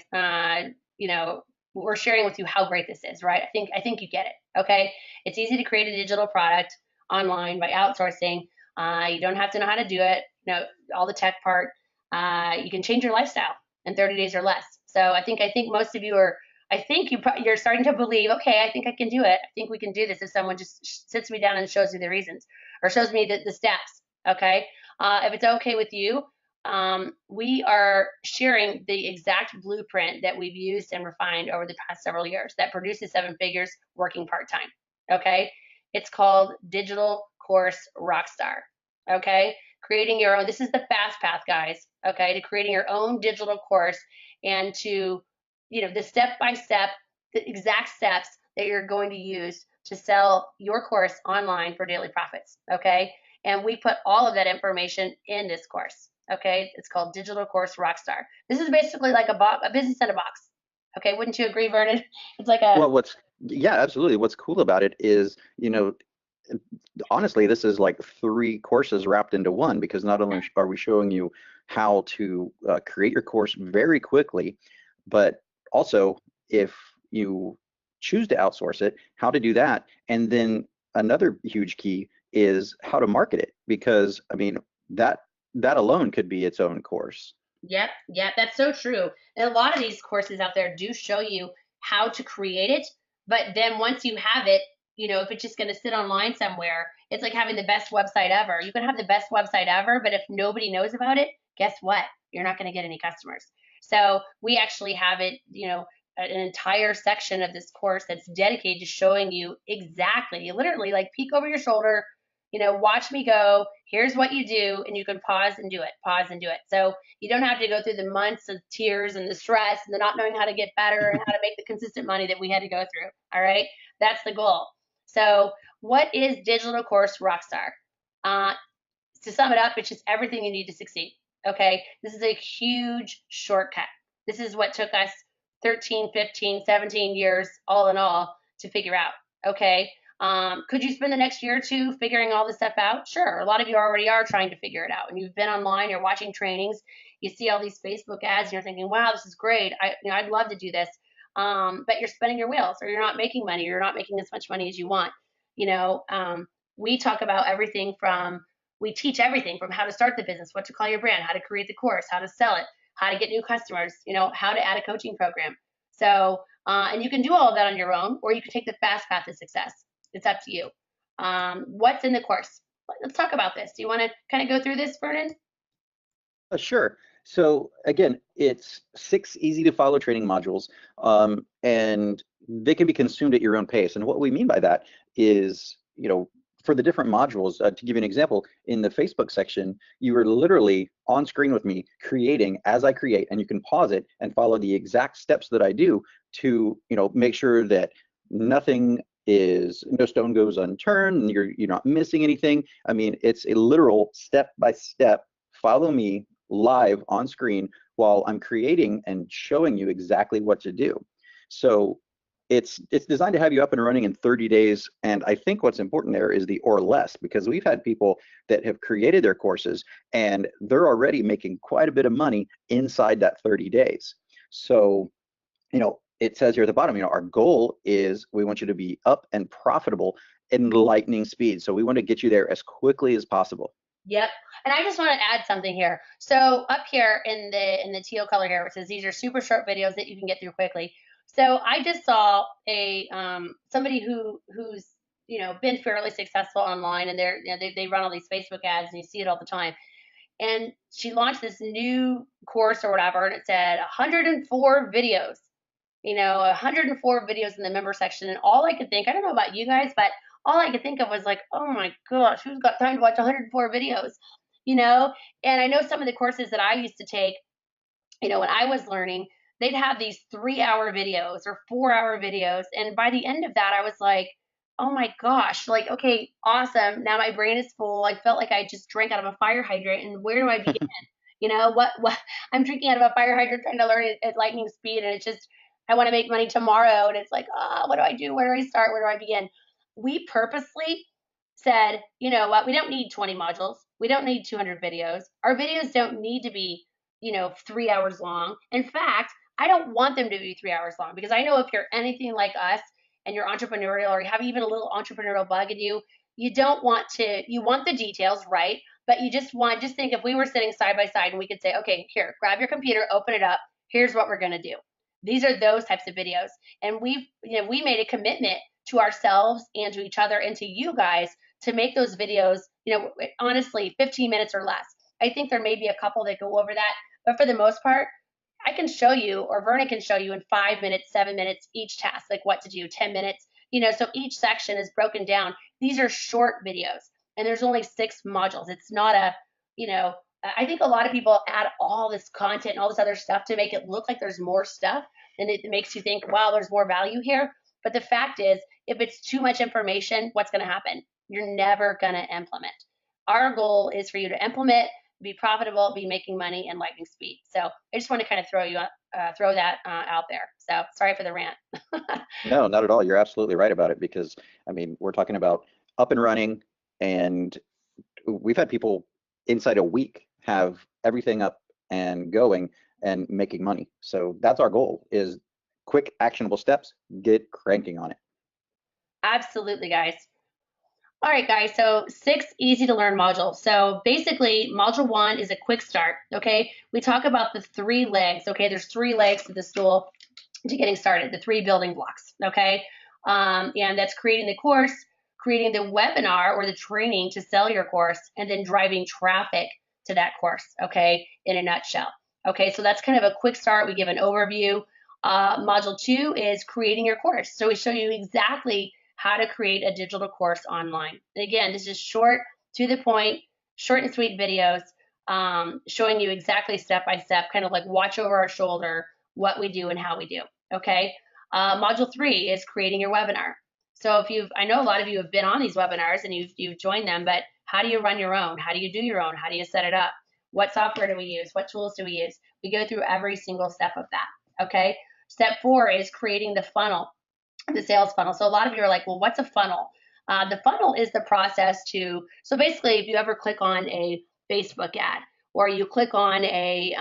A: We're sharing with you how great this is, right? I think you get it. Okay. It's easy to create a digital product online by outsourcing. You don't have to know how to do it. All the tech part. You can change your lifestyle in 30 days or less. So I think most of you are. I think you're starting to believe. Okay, I think I can do it. I think we can do this if someone just sits me down and shows me the reasons or shows me the steps. Okay. If it's okay with you, we are sharing the exact blueprint that we've used and refined over the past several years that produces seven figures working part time. Okay. It's called Digital Course Rockstar. Okay. Creating your own, this is the fast path, guys. Okay. To creating your own digital course and to, the step by step, the exact steps that you're going to use to sell your course online for daily profits. Okay. And we put all of that information in this course. Okay, it's called Digital Course Rockstar. This is basically like a business in a box. Okay, wouldn't you agree, Vernon? It's like a
B: Well, yeah, absolutely. What's cool about it is, honestly, this is like three courses wrapped into one because not only are we showing you how to create your course very quickly, but also if you choose to outsource it, how to do that. And then another huge key is how to market it because I mean that that alone could be its own course.
A: Yep, yep, that's so true. And a lot of these courses out there do show you how to create it, but then once you have it, if it's just going to sit online somewhere, it's like having the best website ever. You can have the best website ever, but if nobody knows about it, guess what? You're not going to get any customers. So we actually have it, an entire section of this course that's dedicated to showing you exactly, literally like peek over your shoulder, watch me go. Here's what you do, and you can pause and do it, pause and do it. So you don't have to go through the months of tears and the stress and the not knowing how to get better and how to make the consistent money that we had to go through. All right. That's the goal. So what is Digital Course Rockstar? Uh, to sum it up, it's just everything you need to succeed. Okay. This is a huge shortcut. This is what took us 13, 15, 17 years all in all to figure out. Okay. Could you spend the next year or two figuring all this stuff out? Sure. A lot of you already are trying to figure it out, and you've been online, you're watching trainings, you see all these Facebook ads, and you're thinking, "Wow, this is great. I'd love to do this." But you're spinning your wheels, or you're not making money, or you're not making as much money as you want. You know, um, we talk about everything from we teach everything from how to start the business, what to call your brand, how to create the course, how to sell it, how to get new customers, how to add a coaching program. So, and you can do all of that on your own, or you can take the fast path to success. It's up to you. What's in the course? Let's talk about this. Do you want to kind of go through this, Vernon?
B: Sure. So again, it's six easy to follow training modules, and they can be consumed at your own pace. And what we mean by that is, for the different modules, to give you an example, in the Facebook section, you are literally on screen with me creating as I create, and you can pause it and follow the exact steps that I do to, make sure that no stone goes unturned, and you're not missing anything. I mean, it's a literal step by step, follow me live on screen while I'm creating and showing you exactly what to do. So it's designed to have you up and running in 30 days. And I think what's important there is the or less, because we've had people that have created their courses and they're already making quite a bit of money inside that 30 days. So, it says here at the bottom, our goal is we want you to be up and profitable in lightning speed. So we want to get you there as quickly as possible.
A: Yep. And I just want to add something here. So up here in the teal color here, it says these are super short videos that you can get through quickly. So I just saw a somebody who's been fairly successful online, and they run all these Facebook ads, and you see it all the time. And she launched this new course or whatever, and it said 104 videos. 104 videos in the member section, and all I could think, I don't know about you guys, but all I could think of was like, oh my gosh, who's got time to watch 104 videos? You know, and I know some of the courses that I used to take, when I was learning, they'd have these 3 hour videos or 4 hour videos. And by the end of that, I was like, oh my gosh, like, okay, awesome. Now my brain is full. I felt like I just drank out of a fire hydrant. And where do I begin? What I'm drinking out of a fire hydrant trying to learn at lightning speed. And it's just, I want to make money tomorrow. And it's like, what do I do? Where do I start? Where do I begin? We purposely said, you know what? We don't need 20 modules. We don't need 200 videos. Our videos don't need to be 3 hours long. In fact, I don't want them to be 3 hours long because I know if you're anything like us and you're entrepreneurial or you have even a little entrepreneurial bug in you, you want the details, right? But just think if we were sitting side by side and we could say, okay, here, grab your computer, open it up. Here's what we're going to do. These are those types of videos. And we made a commitment to ourselves and to each other and to you guys to make those videos, honestly, 15 minutes or less. I think there may be a couple that go over that, but for the most part, I can show you, or Verna can show you in 5 minutes, 7 minutes, each task, like what to do, 10 minutes. So each section is broken down. These are short videos, and there's only 6 modules. It's not I think a lot of people add all this content and all this other stuff to make it look like there's more stuff, and it makes you think, wow, there's more value here. But the fact is, if it's too much information, what's going to happen? You're never going to implement. Our goal is for you to implement, be profitable, be making money, and lightning speed. So I just want to kind of throw that out there. So sorry for the rant.
B: No, not at all. You're absolutely right about it because, I mean, we're talking about up and running, and we've had people inside a week have everything up and going and making money. So that's our goal is quick actionable steps, get cranking on it.
A: Absolutely, guys. All right, guys. So 6 easy to learn modules. So basically, module 1 is a quick start. Okay, we talk about the 3 legs. Okay, there's 3 legs to the stool to getting started. The 3 building blocks. Okay, and that's creating the course, creating the webinar or the training to sell your course, and then driving traffic to that course. Okay, in a nutshell. Okay, so that's kind of a quick start. We give an overview. Module 2 is creating your course. So we show you exactly how to create a digital course online. And again, this is short, to the point, short and sweet videos, showing you exactly step by step, kind of like watch over our shoulder what we do and how we do. Okay. Module 3 is creating your webinar. So I know a lot of you have been on these webinars and you've joined them, but how do you run your own? How do you do your own? How do you set it up? What software do we use? What tools do we use? We go through every single step of that. Okay. Step 4 is creating the funnel, the sales funnel. So a lot of you are like, well, what's a funnel? The funnel is the process so basically, if you ever click on a Facebook ad or you click on a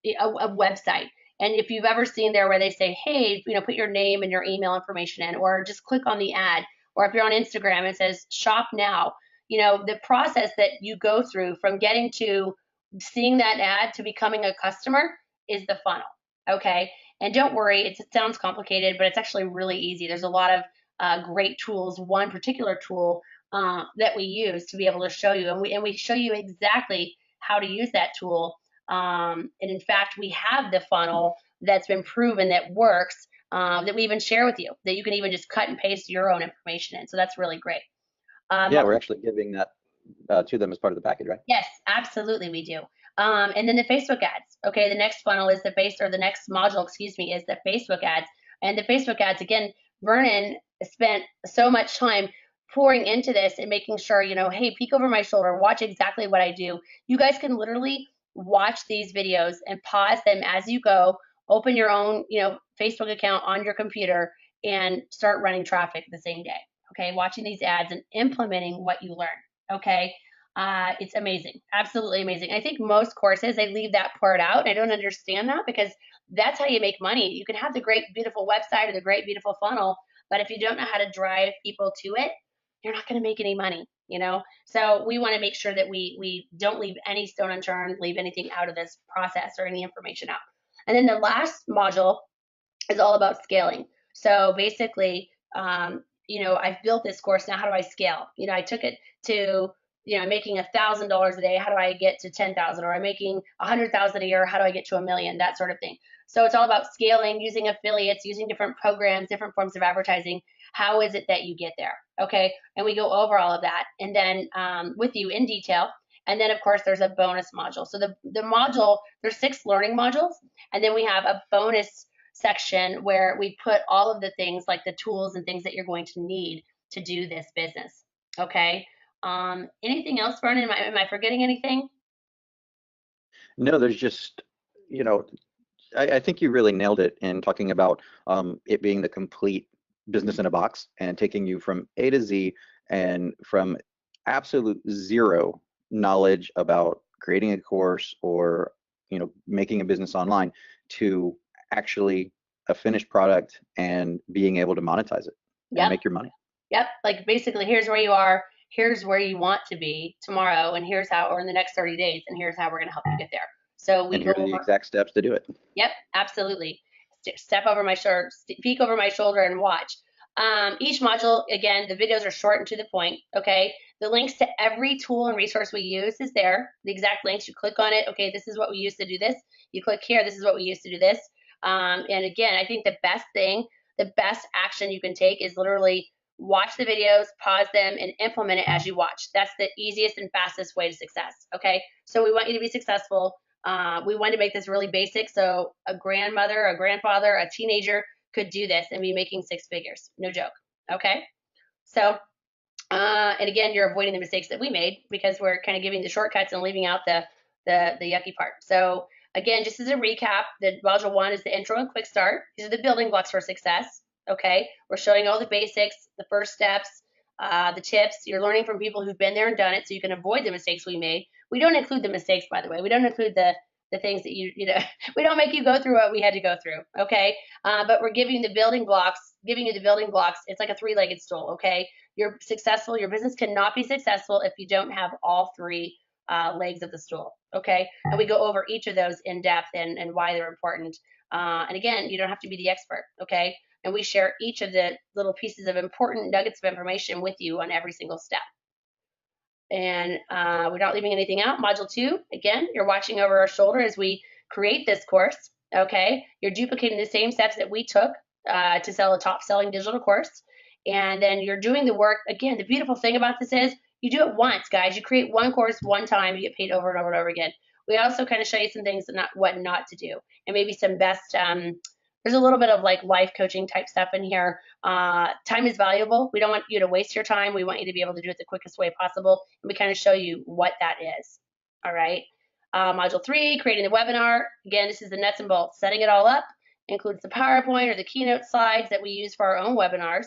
A: website, and if you've ever seen there where they say, hey, put your name and your email information in, or just click on the ad, or if you're on Instagram, it says shop now, the process that you go through from getting to seeing that ad to becoming a customer is the funnel. Okay. And don't worry, it sounds complicated, but it's actually really easy. There's a lot of great tools. One particular tool that we use to be able to show you, and we show you exactly how to use that tool. And in fact, we have the funnel that's been proven that works, that we even share with you, that you can even just cut and paste your own information in. So that's really great.
B: Yeah, we're actually giving that to them as part of the package, right?
A: Yes, absolutely, we do. And then the Facebook ads. Okay, the next funnel is the next module, excuse me, is the Facebook ads. And the Facebook ads, again, Vernon spent so much time pouring into this and making sure, hey, peek over my shoulder, watch exactly what I do. You guys can literally watch these videos and pause them as you go, open your own, Facebook account on your computer and start running traffic the same day. Okay, watching these ads and implementing what you learn. Okay, it's amazing, absolutely amazing. I think most courses, they leave that part out. I don't understand that because that's how you make money. You can have the great, beautiful website or the great, beautiful funnel, but if you don't know how to drive people to it, you're not going to make any money. So we want to make sure that we don't leave any stone unturned, leave anything out of this process or any information out. And then the last module is all about scaling. So basically, I've built this course. Now, how do I scale? I took it to I'm making $1,000 a day. How do I get to 10,000? Or I'm making 100,000 a year. How do I get to 1 million? That sort of thing. So it's all about scaling, using affiliates, using different programs, different forms of advertising. How is it that you get there? Okay, and we go over all of that, and then with you in detail. And then of course there's a bonus module. So the module, there's 6 learning modules, and then we have a bonus section where we put all of the things like the tools and things that you're going to need to do this business. Okay. Anything else, Vernon? Am I forgetting anything?
B: No, there's just, you know, I think you really nailed it in talking about it being the complete business in a box and taking you from A to Z, and from absolute zero knowledge about creating a course or making a business online to actually a finished product and being able to monetize it and
A: Yep.
B: make your money.
A: Yep. Like basically, here's where you are, here's where you want to be tomorrow, and here's how, or in the next 30 days, and here's how we're going to help you get there. So we
B: And
A: go
B: here are the
A: over.
B: exact steps to do it.
A: Yep, absolutely. Step over my shoulder, peek over my shoulder, and watch. Each module, again, the videos are short and to the point. Okay, the links to every tool and resource we use is there. The exact links. You click on it. Okay, this is what we use to do this. You click here. This is what we use to do this. And again, I think the best thing, the best action you can take is literally watch the videos, pause them, and implement it as you watch. That's the easiest and fastest way to success. Okay, so we want you to be successful. We wanted to make this really basic, so a grandmother, a grandfather, a teenager could do this and be making 6 figures. No joke. Okay. So, and again, you're avoiding the mistakes that we made because we're kind of giving the shortcuts and leaving out the yucky part. So again, just as a recap, the module 1 is the intro and quick start. These are the building blocks for success. Okay. We're showing all the basics, the first steps, the tips. You're learning from people who've been there and done it so you can avoid the mistakes we made. We don't include the mistakes, by the way. We don't include the things that we don't make you go through what we had to go through. Okay. But we're giving you the building blocks, It's like a 3-legged stool. Okay. You're successful. Your business cannot be successful if you don't have all 3 legs of the stool. Okay. And we go over each of those in depth and why they're important. And again, you don't have to be the expert. Okay. And we share each of the little pieces of important nuggets of information with you on every single step. And we're not leaving anything out. Module 2, again, you're watching over our shoulder as we create this course. Okay, you're duplicating the same steps that we took to sell a top-selling digital course, and then you're doing the work. Again, the beautiful thing about this is you do it once, guys. You create one course one time, you get paid over and over and over again. We also kind of show you some things what not to do, and maybe some best. There's a little bit of like life coaching type stuff in here. Time is valuable. We don't want you to waste your time. We want you to be able to do it the quickest way possible. And we kind of show you what that is. All right. Module 3, creating the webinar. Again, this is the nuts and bolts. Setting it all up includes the PowerPoint or the keynote slides that we use for our own webinars.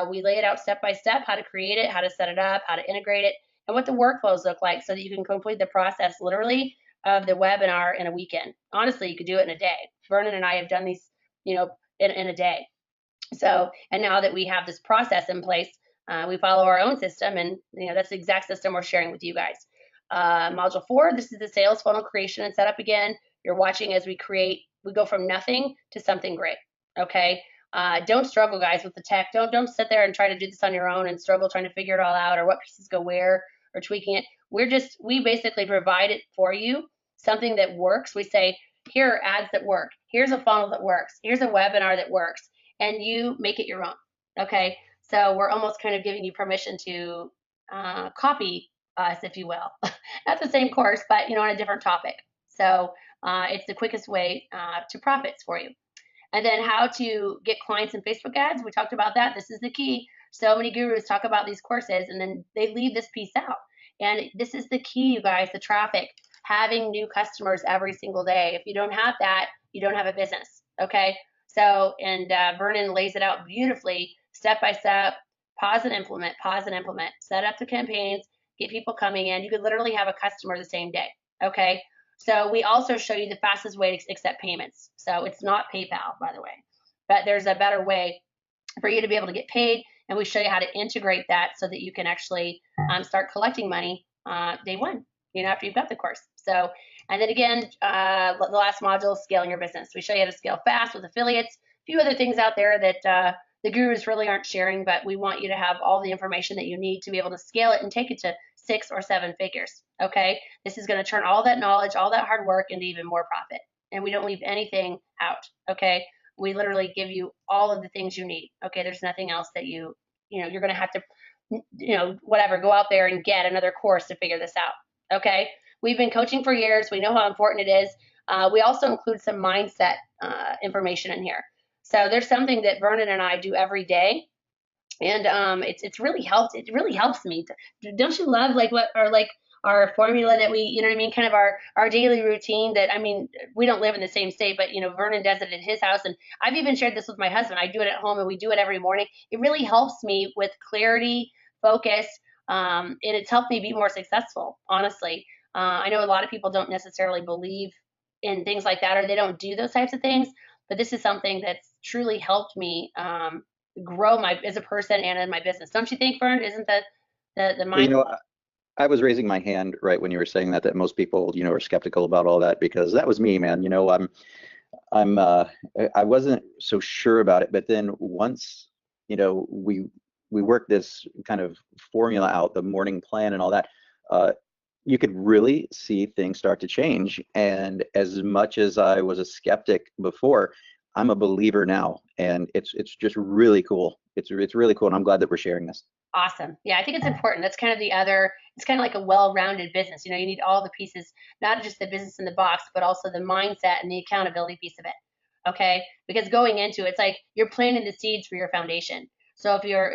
A: We lay it out step by step, how to create it, how to set it up, how to integrate it, and what the workflows look like so that you can complete the process literally of the webinar in a weekend. Honestly, you could do it in a day. Vernon and I have done these, in a day. So, and now that we have this process in place, we follow our own system, and that's the exact system we're sharing with you guys. Module 4, this is the sales funnel creation and setup again. You're watching as we go from nothing to something great. Okay. Don't struggle, guys, with the tech. Don't sit there and try to do this on your own and struggle trying to figure it all out or what pieces go where or tweaking it. We basically provide it for you, something that works. We say, here are ads that work. Here's a funnel that works. Here's a webinar that works, and you make it your own. Okay, so we're almost kind of giving you permission to copy us, if you will. Not the same course, but on a different topic. So it's the quickest way to profits for you. And then how to get clients in Facebook ads. We talked about that. This is the key. So many gurus talk about these courses, and then they leave this piece out. And this is the key, you guys, the traffic. Having new customers every single day. If you don't have that, you don't have a business. Okay. So, and Vernon lays it out beautifully, step by step. Pause and implement. Set up the campaigns. Get people coming in. You could literally have a customer the same day. Okay. So we also show you the fastest way to accept payments. So it's not PayPal, by the way, but there's a better way for you to be able to get paid. And we show you how to integrate that so that you can actually start collecting money day one, after you've got the course. So, and then again, the last module is scaling your business. We show you how to scale fast with affiliates, a few other things out there that the gurus really aren't sharing, but we want you to have all the information that you need to be able to scale it and take it to 6 or 7 figures. Okay, this is going to turn all that knowledge, all that hard work into even more profit, and we don't leave anything out. Okay, we literally give you all of the things you need. Okay, there's nothing else that you're going to have to whatever, go out there and get another course to figure this out. Okay, we've been coaching for years. We know how important it is. We also include some mindset information in here. So there's something that Vernon and I do every day, and it's really helped. It really helps me. Don't you love like what or like our formula that we, what I mean, kind of our daily routine that, I mean, we don't live in the same state, but Vernon does it at his house, and I've even shared this with my husband. I do it at home, and we do it every morning. It really helps me with clarity, focus, and it's helped me be more successful, honestly. I know a lot of people don't necessarily believe in things like that, or they don't do those types of things, but this is something that's truly helped me grow my as a person and in my business. Don't you think, Vern? Isn't that the
B: Well,
A: mindset?
B: I was raising my hand right when you were saying that most people, are skeptical about all that, because that was me, man. I wasn't so sure about it, but then once, we worked this kind of formula out, the morning plan and all that, you could really see things start to change. And as much as I was a skeptic before, I'm a believer now, and it's just really cool. It's really cool, and I'm glad that we're sharing this.
A: Awesome. Yeah, I think it's important. That's kind of the other, it's kind of like a well-rounded business. You need all the pieces, not just the business in the box, but also the mindset and the accountability piece of it. Okay? Because going into it, it's like you're planting the seeds for your foundation. So if you're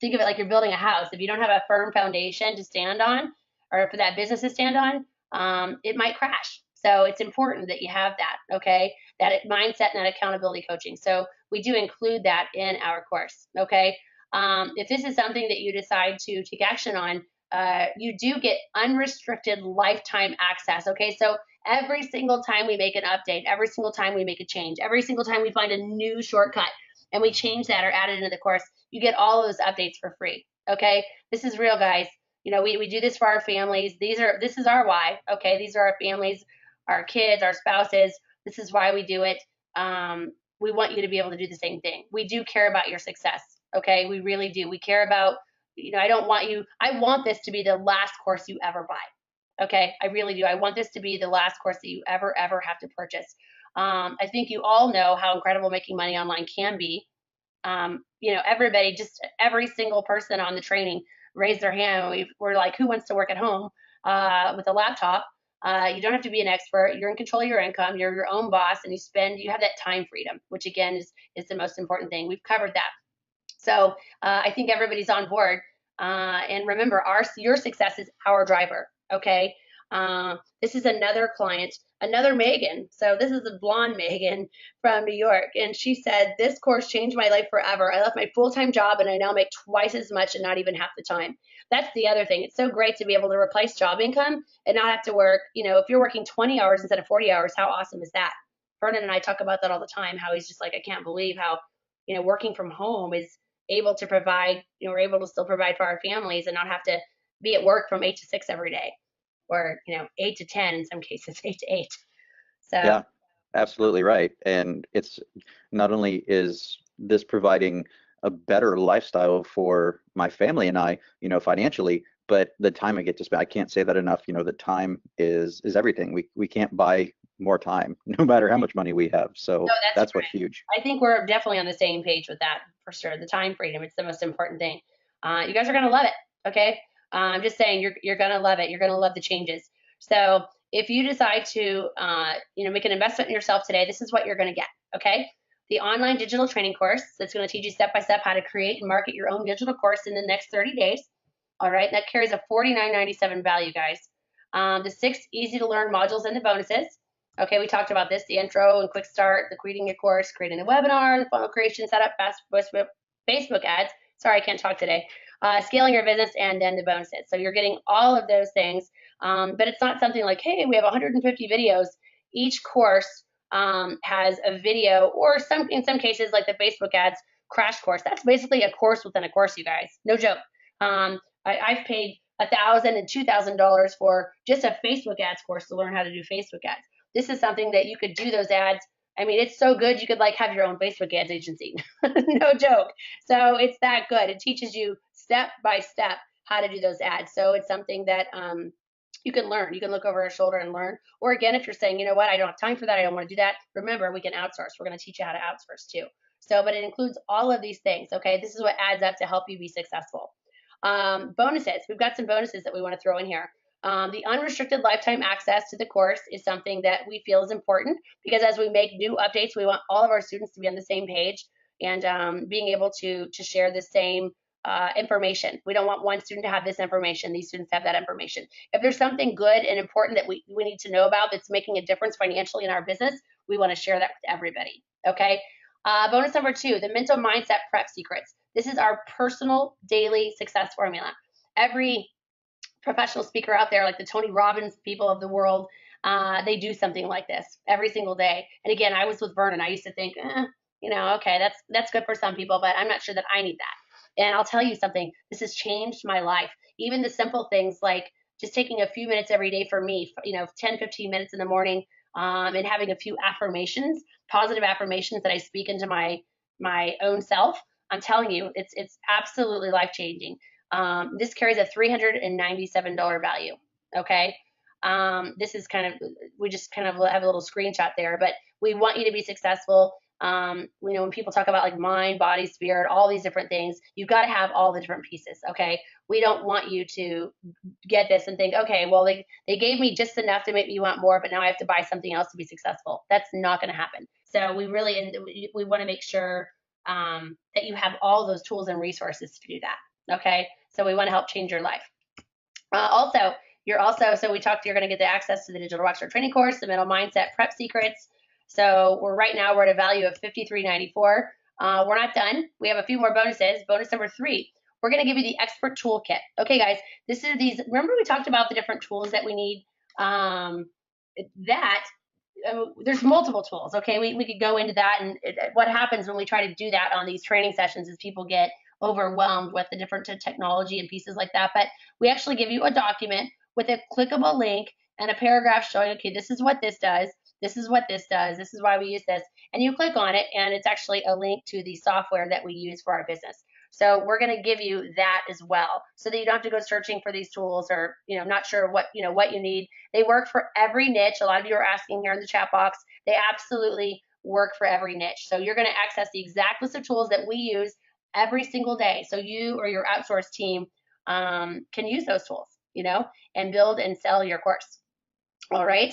A: think of it like you're building a house. If you don't have a firm foundation to stand on, or for that business to stand on, it might crash. So it's important that you have that, okay? That mindset and that accountability coaching. So we do include that in our course, okay? If this is something that you decide to take action on, you do get unrestricted lifetime access. Okay, so every single time we make an update, every single time we make a change, every single time we find a new shortcut and we change that or add it into the course, you get all of those updates for free. Okay, this is real, guys. We do this for our families. This is our why. Okay, these are our families, our kids, our spouses. This is why we do it. We want you to be able to do the same thing. We do care about your success. Okay, we really do. We care about, I want this to be the last course you ever buy. Okay, I really do. I want this to be the last course that you ever have to purchase. I think you all know how incredible making money online can be. Everybody, just every single person on the training raised their hand. We're like, who wants to work at home with a laptop? You don't have to be an expert. You're in control of your income. You're your own boss, and you have that time freedom, which again is the most important thing. We've covered that. So I think everybody's on board. And remember, your success is our driver. Okay. This is another client, another Megan. So this is a blonde Megan from New York. And she said, this course changed my life forever. I left my full-time job and I now make twice as much and not even half the time. That's the other thing. It's so great to be able to replace job income and not have to work. If you're working 20 hours instead of 40 hours, how awesome is that? Vernon and I talk about that all the time, how he's just like, I can't believe how, working from home is able to provide, we're able to still provide for our families and not have to be at work from 8 to 6 every day, or 8 to 10 in some cases, 8 to 8. So
B: Yeah, absolutely right. And it's not only is this providing a better lifestyle for my family and I, financially, but the time I get to spend, I can't say that enough. The time is everything. We can't buy more time, no matter how much money we have. So
A: no, that's
B: that's what's
A: right.
B: huge.
A: I think we're definitely on the same page with that for sure. The time freedom, it's the most important thing. You guys are gonna love it. Okay, I'm just saying you're gonna love it. You're gonna love the changes. So if you decide to make an investment in yourself today, this is what you're gonna get. Okay, the online digital training course that's going to teach you step by step how to create and market your own digital course in the next 30 days. All right, that carries a $49.97 value, guys. The 6 easy to learn modules and the bonuses. Okay, we talked about this, the intro and quick start, the creating your course, creating a webinar, the funnel creation setup, fast Facebook ads. Sorry, I can't talk today. Scaling your business, and then the bonuses. So you're getting all of those things, but it's not something like, hey, we have 150 videos. Each course has a video, or in some cases, like the Facebook ads crash course. That's basically a course within a course, you guys. No joke. I've paid $1,000 and $2,000 for just a Facebook ads course to learn how to do Facebook ads. This is something that you could do those ads. I mean, it's so good you could like have your own Facebook ads agency. No joke. So it's that good. It teaches you step by step how to do those ads. So it's something that you can learn. You can look over your shoulder and learn. Or again, if you're saying, you know what, I don't have time for that, I don't want to do that, remember, we can outsource. We're going to teach you how to outsource too. So, but it includes all of these things. Okay, this is what adds up to help you be successful. Bonuses. We've got some bonuses that we want to throw in here. The unrestricted lifetime access to the course is something that we feel is important because as we make new updates, we want all of our students to be on the same page and being able to share the same information. We don't want one student to have this information, these students have that information. If there's something good and important that we need to know about that's making a difference financially in our business, we want to share that with everybody. Okay. Bonus number 2, the mental mindset prep secrets. This is our personal daily success formula. Every professional speaker out there, like the Tony Robbins people of the world, they do something like this every single day. And again, I was with Vernon. I used to think, okay, that's good for some people, but I'm not sure that I need that. And I'll tell you something, this has changed my life. Even the simple things like just taking a few minutes every day for me, 10, 15 minutes in the morning, and having a few affirmations, positive affirmations that I speak into my own self. I'm telling you, it's absolutely life changing. This carries a $397 value. Okay. This is we just kind of have a little screenshot there, but we want you to be successful. When people talk about like mind, body, spirit, all these different things, you've got to have all the different pieces. Okay. We don't want you to get this and think, okay, well, they gave me just enough to make me want more, but now I have to buy something else to be successful. That's not going to happen. So we want to make sure that you have all those tools and resources to do that. Okay. So we want to help change your life. So we talked, you're going to get the access to the Digital Rockstar Training Course, the Mental Mindset Prep Secrets. So right now we're at a value of $53.94. We're not done. We have a few more bonuses. Bonus number 3, we're going to give you the Expert Toolkit. Okay, guys, remember we talked about the different tools that we need? There's multiple tools. Okay, we could go into that, and what happens when we try to do that on these training sessions is people get overwhelmed with the different technology and pieces like that. But we actually give you a document with a clickable link and a paragraph showing, okay, this is what this does, this is what this does, this is why we use this, and you click on it, and it's actually a link to the software that we use for our business. So we're going to give you that as well, so that you don't have to go searching for these tools or not sure what you need. They work for every niche. A lot of you are asking here in the chat box. They absolutely work for every niche. So you're going to access the exact list of tools that we use every single day. So you or your outsourced team can use those tools, and build and sell your course. All right.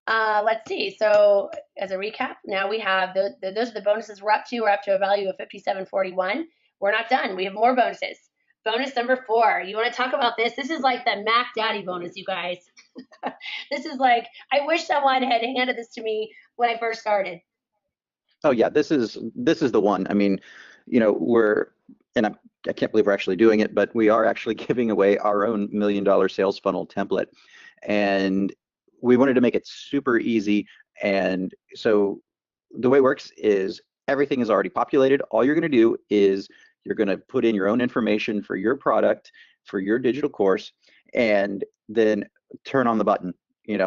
A: Let's see. So as a recap, now we have those are the bonuses we're up to. We're up to a value of $57.41. We're not done. We have more bonuses. Bonus number 4. You want to talk about this? This is like the Mac Daddy bonus, you guys. This is like, I wish someone had handed this to me when I first started.
B: Oh yeah, this is the one. I mean, I can't believe we're actually doing it, but we are actually giving away our own $1 million sales funnel template, and we wanted to make it super easy. And so the way it works is everything is already populated. All you're going to do is you're going to put in your own information for your product, for your digital course, and then turn on the button.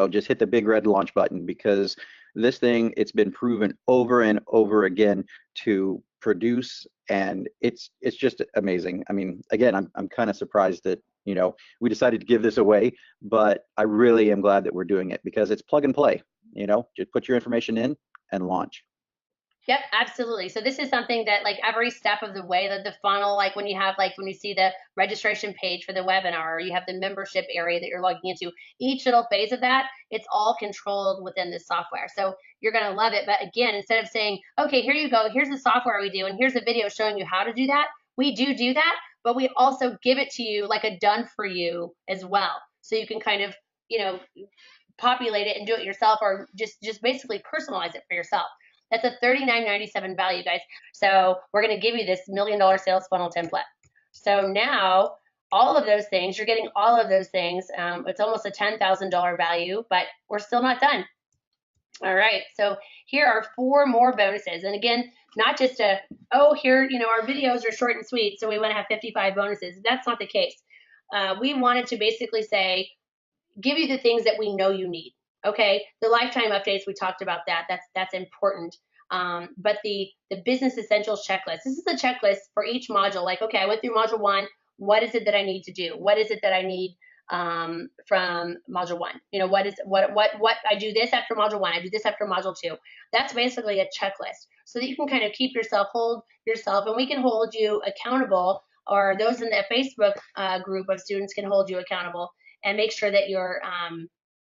B: Just hit the big red launch button, because this thing, it's been proven over and over again to produce, and it's just amazing. I mean, again, I'm kind of surprised that we decided to give this away, but I really am glad that we're doing it, because it's plug and play. Just put your information in and launch.
A: Yep, absolutely. So this is something that like every step of the way, that the funnel, like when you see the registration page for the webinar, or you have the membership area that you're logging into, each little phase of that, it's all controlled within this software. So you're going to love it. But again, instead of saying, okay, here you go, here's the software we do, and here's a video showing you how to do that, we do that, but we also give it to you like a done for you as well. So you can kind of, populate it and do it yourself, or just basically personalize it for yourself. That's a $39.97 value, guys. So we're going to give you this $1 million sales funnel template. So now all of those things, you're getting all of those things. It's almost a $10,000 value, but we're still not done. All right. So here are 4 more bonuses. And again, not just here, our videos are short and sweet, so we want to have 55 bonuses. That's not the case. We wanted to basically say, give you the things that we know you need. Okay, the lifetime updates, we talked about that. That's important. But the business essentials checklist. This is a checklist for each module. Like, okay, I went through module 1. what is it that I need to do? What is it that I need from module one? You know, what I do this after module one, I do this after module two. That's basically a checklist so that you can kind of keep yourself, hold yourself, and we can hold you accountable, or those in the Facebook group of students can hold you accountable and make sure that you're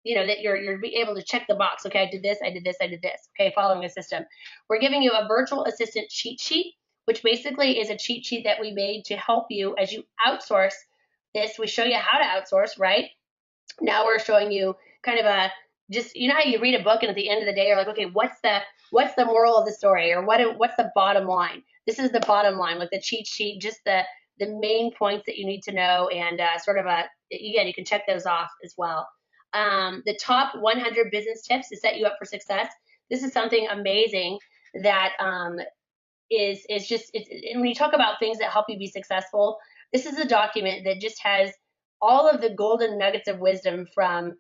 A: you know, that you're able to check the box. Okay, I did this, I did this, I did this. Okay, following a system. We're giving you a virtual assistant cheat sheet, which basically is a cheat sheet that we made to help you as you outsource this. We show you how to outsource, right? Now we're showing you kind of a, just, you know how you read a book and at the end of the day you're like, okay, what's the moral of the story, or what's the bottom line? This is the bottom line, like the cheat sheet, just the main points that you need to know, and sort of a, again, you can check those off as well. The top 100 business tips to set you up for success. This is something amazing that is just, and when you talk about things that help you be successful, this is a document that just has all of the golden nuggets of wisdom from,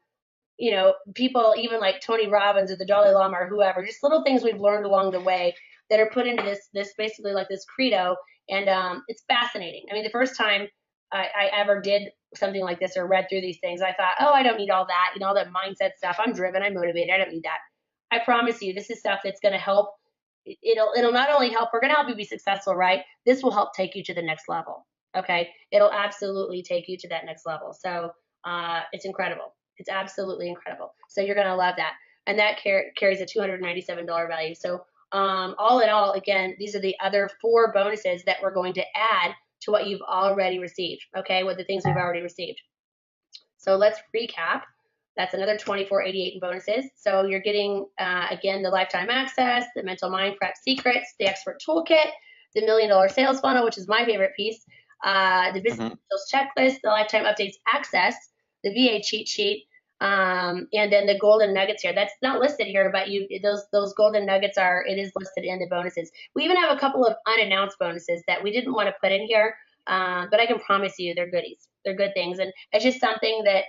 A: you know, people even like Tony Robbins or the Dalai Lama or whoever, just little things we've learned along the way that are put into this basically like this credo. And it's fascinating. I mean, the first time I ever did something like this or read through these things, I thought, oh, I don't need all that, you know, all that mindset stuff. I'm driven, I'm motivated, I don't need that. I promise you, this is stuff that's going to help. It'll not only help, we're going to help you be successful, right? This will help take you to the next level. Okay, it'll absolutely take you to that next level. So it's incredible. It's absolutely incredible. So you're going to love that. And that carries a $297 value. So all in all, again, these are the other 4 bonuses that we're going to add to what you've already received, okay, with the things we've already received. So let's recap. That's another $24.88 in bonuses. So you're getting, again, the lifetime access, the mental mind prep secrets, the expert toolkit, the $1 million sales funnel, which is my favorite piece, the business checklist, the lifetime updates access, the VA cheat sheet, and then the golden nuggets here. That's not listed here, but those golden nuggets are, it is listed in the bonuses. We even have a couple of unannounced bonuses that we didn't want to put in here, but I can promise you they're goodies. They're good things, and it's just something that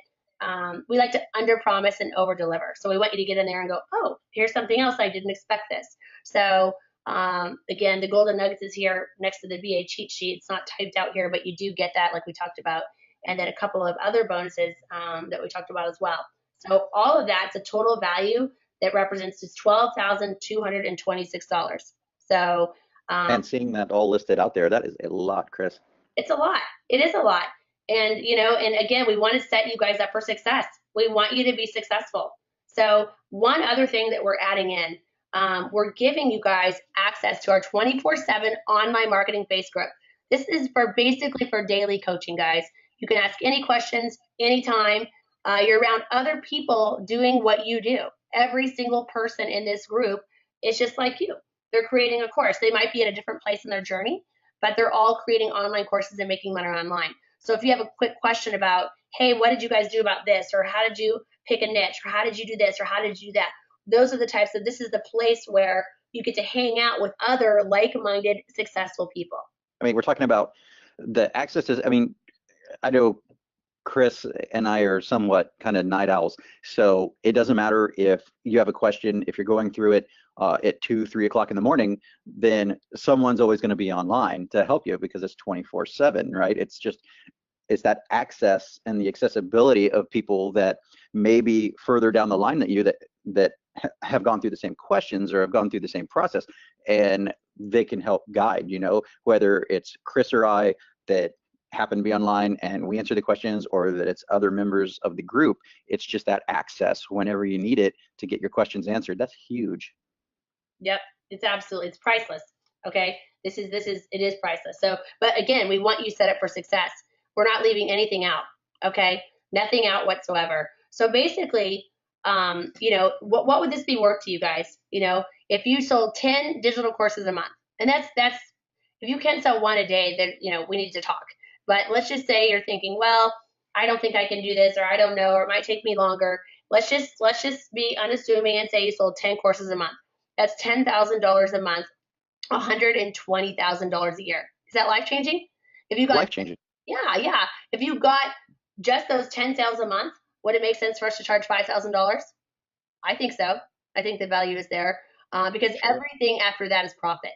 A: we like to under promise and over deliver. So we want you to get in there and go, oh, here's something else, I didn't expect this. So again, the golden nuggets is here next to the VA cheat sheet. It's not typed out here, but you do get that, like we talked about, and then a couple of other bonuses that we talked about as well. So all of that's a total value that represents just $12,226. So
B: And seeing that all listed out there, that is a lot, Chris.
A: it's a lot. It is a lot. And, you know, and again, we want to set you guys up for success. We want you to be successful. So one other thing that we're adding in, we're giving you guys access to our 24/7 online marketing face group. This is for basically for daily coaching, guys. You can ask any questions anytime. You're around other people doing what you do. Every single person in this group is just like you. They're creating a course. They might be at a different place in their journey, but they're all creating online courses and making money online. So if you have a quick question about, hey, what did you guys do about this? Or how did you pick a niche? Or how did you do this? Or how did you do that? Those are the types of, this is the place where you get to hang out with other like-minded, successful people.
B: I mean, we're talking about the access to, I mean, I know Chris and I are somewhat kind of night owls. So it doesn't matter if you have a question, if you're going through it at 2, 3 o'clock in the morning, then someone's always going to be online to help you because it's 24/7, right? It's that access and the accessibility of people that may be further down the line than you that have gone through the same questions or have gone through the same process, and they can help guide, you know, whether it's Chris or I that happen to be online and we answer the questions, or that it's other members of the group. It's just that access whenever you need it to get your questions answered. That's huge.
A: Yep, it's priceless. Okay, it is priceless. So, but again, we want you set up for success. We're not leaving anything out. Okay, nothing out whatsoever. So basically, you know, what would this be worth to you guys? You know, if you sold 10 digital courses a month, and that's if you can't sell one a day, then you know we need to talk. But let's just say you're thinking, well, I don't think I can do this, or I don't know, or it might take me longer. Let's just be unassuming and say you sold 10 courses a month. That's $10,000 a month, $120,000 a year. Is that life changing? If you got
B: Life changing.
A: yeah. If you got just those 10 sales a month, would it make sense for us to charge $5,000? I think so. I think the value is there because
B: Sure.
A: everything after that is profit.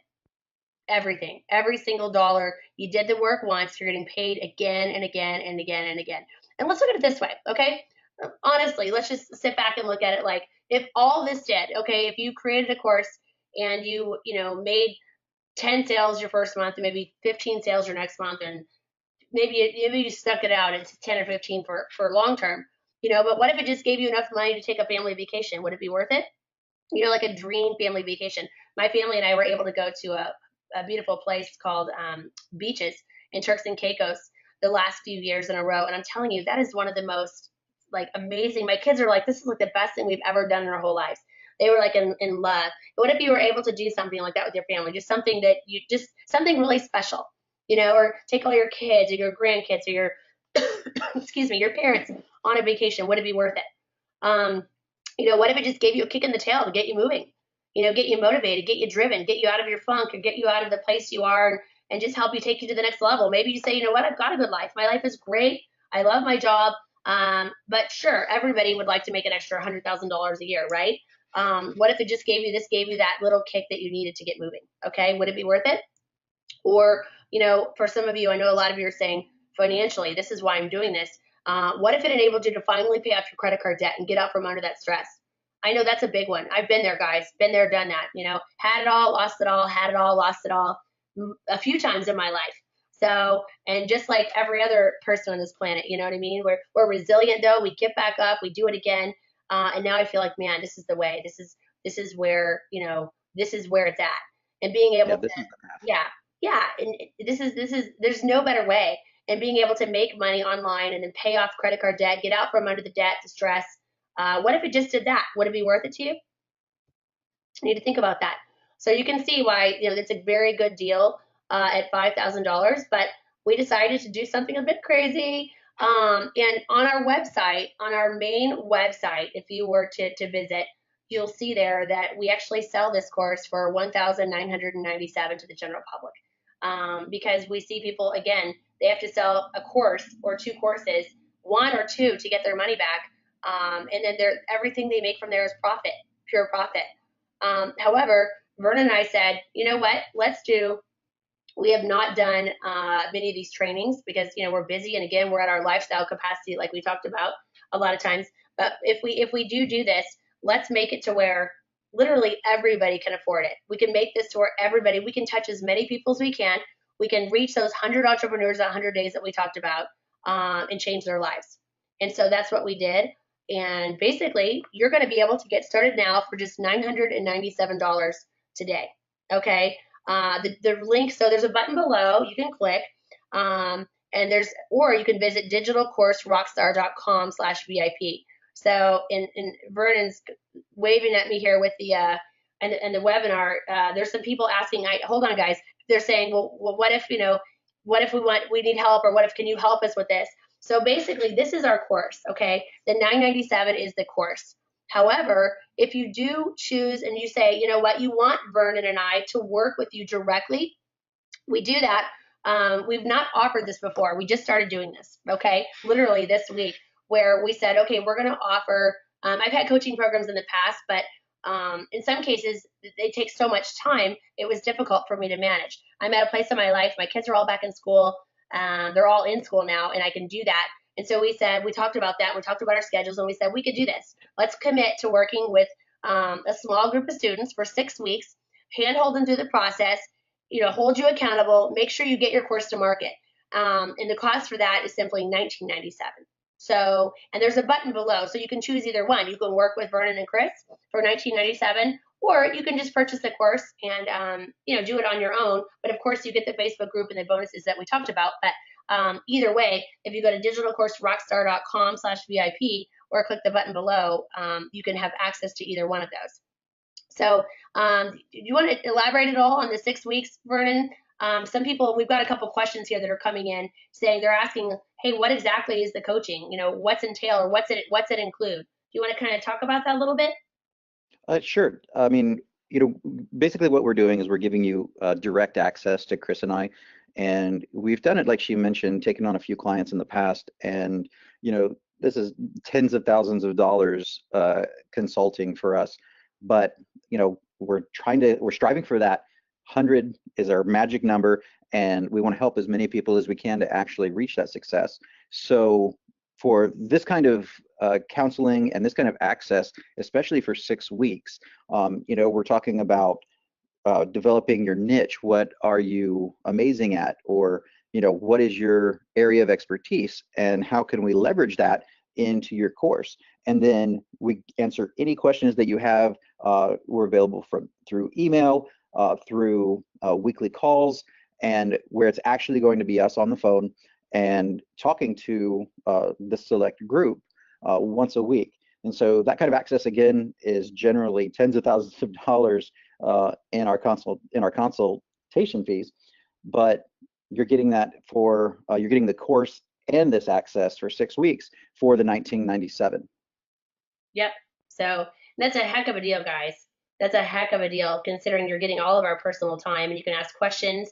A: everything, every single dollar. You did the work once, you're getting paid again and again and again and again. And let's look at it this way, okay? Honestly, let's just sit back and look at it like if all this did, okay, if you created a course and made 10 sales your first month and maybe 15 sales your next month, and maybe you stuck it out into 10 or 15 for long term, but what if it just gave you enough money to take a family vacation? Would it be worth it? Like a dream family vacation. My family and I were able to go to a beautiful place called Beaches in Turks and Caicos the last few years in a row. And I'm telling you, that is one of the most like amazing. My kids are like, this is like the best thing we've ever done in our whole lives. They were like in love. But what if you were able to do something like that with your family? Just something really special, or take all your kids or your grandkids or your, excuse me, your parents on a vacation. Would it be worth it? What if it just gave you a kick in the tail to get you moving? Get you motivated, get you driven, get you out of your funk, or get you out of the place you are, and just help you take you to the next level. Maybe you say, what, I've got a good life. My life is great. I love my job. But sure, everybody would like to make an extra $100,000 a year, right? What if it just gave you that little kick that you needed to get moving? Okay, would it be worth it? Or, for some of you, I know a lot of you are saying financially, this is why I'm doing this. What if it enabled you to finally pay off your credit card debt and get out from under that stress? I know that's a big one. I've been there, guys. Been there, done that. Had it all, lost it all, had it all, lost it all a few times in my life. So, and just like every other person on this planet, you know what I mean? We're resilient though. We get back up, we do it again. And now I feel like, man, this is the way. This is where, this is where it's at. And being able
B: Yeah,
A: to,
B: this is the path.
A: yeah, yeah. And there's no better way. And being able to make money online and then pay off credit card debt, get out from under the debt, the stress. What if it just did that? Would it be worth it to you? You need to think about that. So you can see why it's a very good deal at $5,000. But we decided to do something a bit crazy. And on our website, on our main website, if you were to visit, you'll see there that we actually sell this course for $1,997 to the general public. Because we see people, again, they have to sell a course or two courses, one or two, to get their money back. And then everything they make from there is profit, pure profit. However, Vernon and I said, you know what, we have not done many of these trainings because, we're busy. And again, we're at our lifestyle capacity, like we talked about a lot of times. But if we do this, let's make it to where literally everybody can afford it. We can make this to where we can touch as many people as we can. We can reach those 100 entrepreneurs in 100 days that we talked about and change their lives. And so that's what we did. And basically, you're going to be able to get started now for just $997 today. Okay. The link, so there's a button below you can click, and or you can visit digitalcourserockstar.com/VIP. So, in Vernon's waving at me here with the and the webinar. There's some people asking. Hold on, guys. They're saying, well, what if we need help, or what if can you help us with this? So basically, this is our course. Okay, the $997 is the course. However, if you do choose and you say, you know what, you want Vernon and I to work with you directly, we do that. We've not offered this before. We just started doing this, okay, literally this week, where we said, okay, we're going to offer, I've had coaching programs in the past, but in some cases, they take so much time, it was difficult for me to manage. I'm at a place in my life, my kids are all back in school. They're all in school now, and I can do that. And so we talked about that. We talked about our schedules, and we said we could do this. Let's commit to working with a small group of students for 6 weeks, handhold them through the process, hold you accountable, make sure you get your course to market. And the cost for that is simply $19.97. So, and there's a button below, so you can choose either one. You can work with Vernon and Chris for $19.97, or you can just purchase the course and do it on your own. But of course, you get the Facebook group and the bonuses that we talked about. But either way, if you go to digitalcourserockstar.com/VIP or click the button below, you can have access to either one of those. So, do you want to elaborate at all on the 6 weeks, Vernon? Some people, we've got a couple questions here that are coming in saying they're asking, hey, what exactly is the coaching? What's entail, or what's it include? Do you want to kind of talk about that a little bit?
B: Sure. I mean, basically what we're doing is we're giving you direct access to Chris and I, and we've done it, like she mentioned, taken on a few clients in the past, and this is tens of thousands of dollars consulting for us, but we're striving for that 100 is our magic number, and we want to help as many people as we can to actually reach that success. So for this kind of counseling and this kind of access, especially for 6 weeks, we're talking about developing your niche. What are you amazing at? Or, what is your area of expertise and how can we leverage that into your course? And then we answer any questions that you have. We're available through email, through weekly calls, and where it's actually going to be us on the phone and talking to the select group once a week. And so that kind of access, again, is generally tens of thousands of dollars in our consultation fees, but you're getting that you're getting the course and this access for 6 weeks for the 1997.
A: Yep. So that's a heck of a deal, guys. That's a heck of a deal considering you're getting all of our personal time and you can ask questions,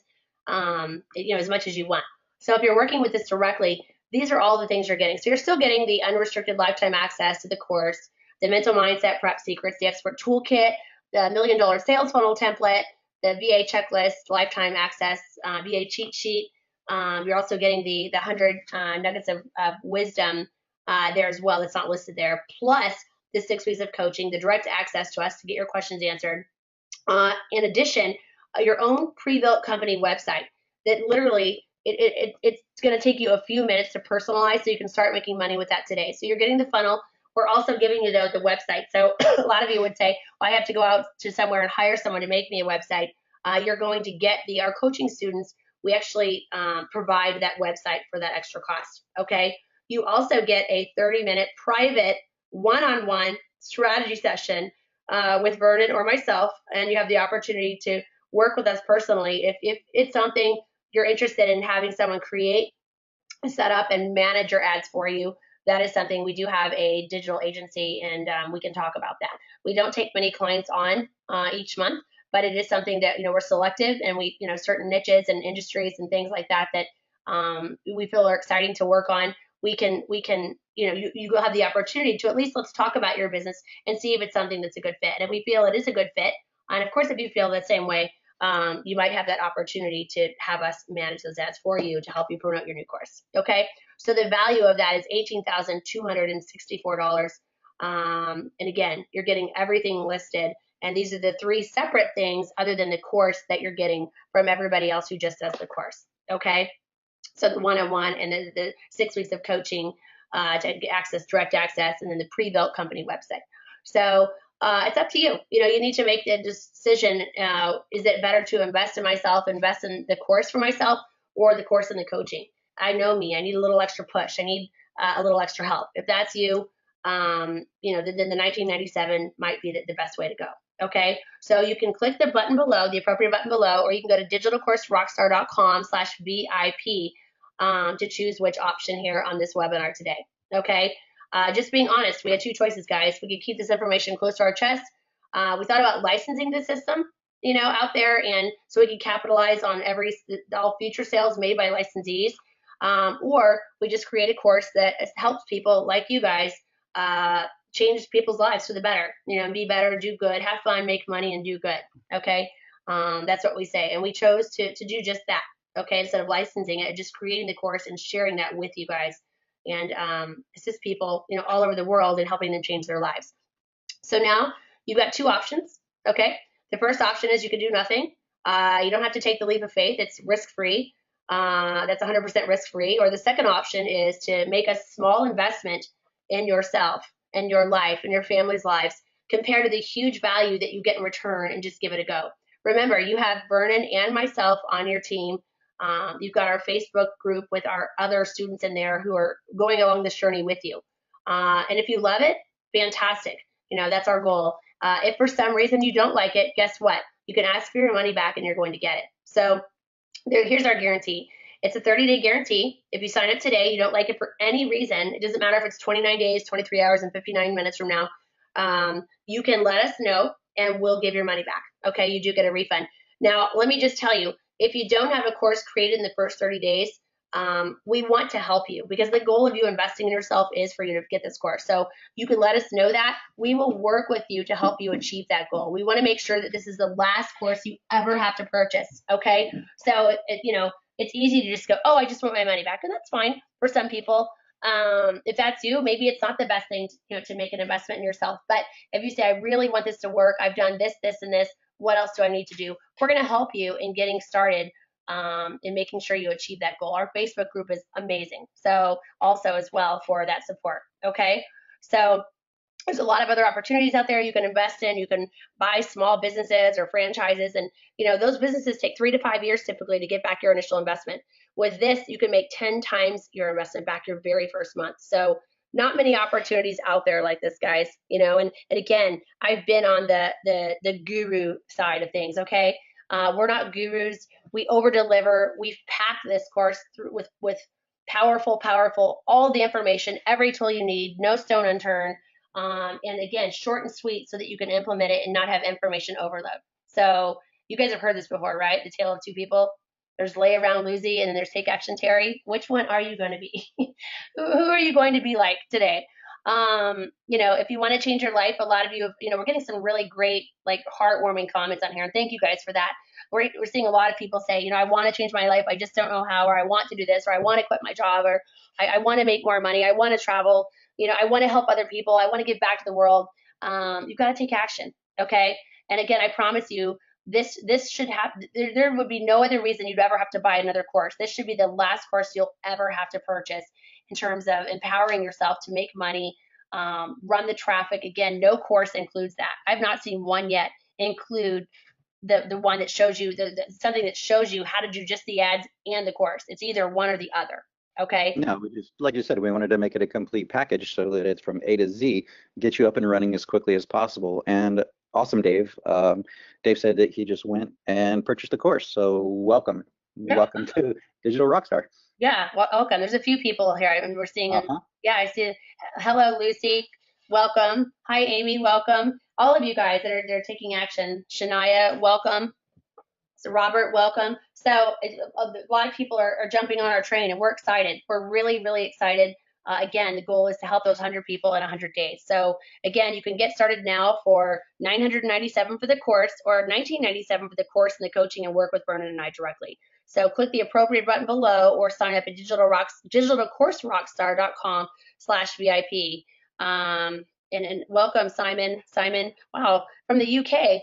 A: as much as you want. So if you're working with us directly, these are all the things you're getting. So you're still getting the unrestricted lifetime access to the course, the mental mindset prep secrets, the expert toolkit, the $1 million sales funnel template, the VA checklist, lifetime access, VA cheat sheet. You're also getting the 100 nuggets of wisdom there as well. It's not listed there. Plus the 6 weeks of coaching, the direct access to us to get your questions answered. In addition, your own pre-built company website that literally it's going to take you a few minutes to personalize so you can start making money with that today. So you're getting the funnel. We're also giving you the website. So a lot of you would say, well, I have to go out to somewhere and hire someone to make me a website. You're going to get our coaching students. We actually provide that website for that extra cost. Okay. You also get a 30-minute private one-on-one strategy session with Vernon or myself, and you have the opportunity to work with us personally. If it's something you're interested in having someone create, set up, and manage your ads for you, that is something. We do have a digital agency, and we can talk about that. We don't take many clients on each month, but it is something that we're selective, and we certain niches and industries and things like that we feel are exciting to work on. We can you will have the opportunity to at least let's talk about your business and see if it's something that's a good fit. And we feel it is a good fit, and of course, if you feel the same way, you might have that opportunity to have us manage those ads for you to help you promote your new course. Okay, so the value of that is $18,264. And again, you're getting everything listed. And these are the 3 separate things other than the course that you're getting from everybody else who just does the course. Okay, so the one-on-one and the 6 weeks of coaching to access direct access, and then the pre-built company website. So it's up to you. You need to make the decision. Is it better to invest in myself, invest in the course for myself, or the course and the coaching? I know me. I need a little extra push. I need a little extra help. If that's you, then the 1997 might be the best way to go. Okay, so you can click the button below, the appropriate button below, or you can go to digitalcourserockstar.com/VIP to choose which option here on this webinar today. Okay, just being honest, we had 2 choices, guys. We could keep this information close to our chest. We thought about licensing the system, out there, and so we could capitalize on all future sales made by licensees, or we just create a course that helps people like you guys change people's lives for the better, be better, do good, have fun, make money, and do good. Okay, that's what we say, and we chose to do just that. Okay, instead of licensing it, just creating the course and sharing that with you guys, and assist people, all over the world and helping them change their lives. So now you've got 2 options. Okay, the first option is you can do nothing. You don't have to take the leap of faith. It's risk-free. That's 100% risk-free. Or the second option is to make a small investment in yourself and your life and your family's lives compared to the huge value that you get in return, and just give it a go. Remember, you have Vernon and myself on your team. You've got our Facebook group with our other students in there who are going along this journey with you. And if you love it, fantastic. That's our goal. If for some reason you don't like it, guess what? You can ask for your money back and you're going to get it. So here's our guarantee. It's a 30-day guarantee. If you sign up today, you don't like it for any reason, it doesn't matter if it's 29 days, 23 hours, and 59 minutes from now, you can let us know and we'll give your money back. Okay, you do get a refund. Now, let me just tell you, if you don't have a course created in the first 30 days, we want to help you because the goal of you investing in yourself is for you to get this course. So you can let us know that. We will work with you to help you achieve that goal. We want to make sure that this is the last course you ever have to purchase. Okay. So, it's easy to just go, oh, I just want my money back. And that's fine for some people. If that's you, maybe it's not the best thing to make an investment in yourself. But if you say, I really want this to work, I've done this, this, and this, what else do I need to do? We're going to help you in getting started in making sure you achieve that goal. Our Facebook group is amazing. So also as well for that support. Okay. So there's a lot of other opportunities out there you can invest in. You can buy small businesses or franchises, and those businesses take 3 to 5 years typically to get back your initial investment. With this, you can make 10 times your investment back your very first month. So not many opportunities out there like this, guys. And again, I've been on the guru side of things. Okay, we're not gurus. We over deliver. We've packed this course through with powerful, all the information, every tool you need, no stone unturned. And again, short and sweet so that you can implement it and not have information overload. So you guys have heard this before, right? The tale of two people. There's lay around Lucy and then there's take action Terry. Which one are you going to be? Who are you going to be like today? If you want to change your life, a lot of you have, we're getting some really great, like heartwarming comments on here. And thank you guys for that. We're seeing a lot of people say, I want to change my life. I just don't know how, or I want to do this, or I want to quit my job, or I want to make more money. I want to travel. I want to help other people. I want to give back to the world. You've got to take action. Okay. And again, I promise you, this should have, there would be no other reason you'd ever have to buy another course. This should be the last course you'll ever have to purchase in terms of empowering yourself to make money, run the traffic. Again, no course includes that. I've not seen one yet include the one that shows you something that shows you how to do just the ads and the course. It's either one or the other. Okay.
B: No, we just, like you said, we wanted to make it a complete package so that it's from A to Z, get you up and running as quickly as possible. And awesome, Dave. Dave said that he just went and purchased the course. So welcome.
A: Yeah.
B: Welcome to Digital Rockstar.
A: Yeah, welcome. There's a few people here. I mean, we're seeing, yeah, I see. Hello, Lucy. Welcome. Hi, Amy. Welcome. All of you guys that are taking action. Shania, welcome. So Robert, welcome. So a lot of people are jumping on our train, and we're excited. We're really, really excited. Again, the goal is to help those 100 people in 100 days. So again, you can get started now for $997 for the course, or $1997 for the course and the coaching, and work with Vernon and I directly. So click the appropriate button below, or sign up at digitalcourserockstar.com/VIP. And welcome, Simon. Simon, wow, from the UK.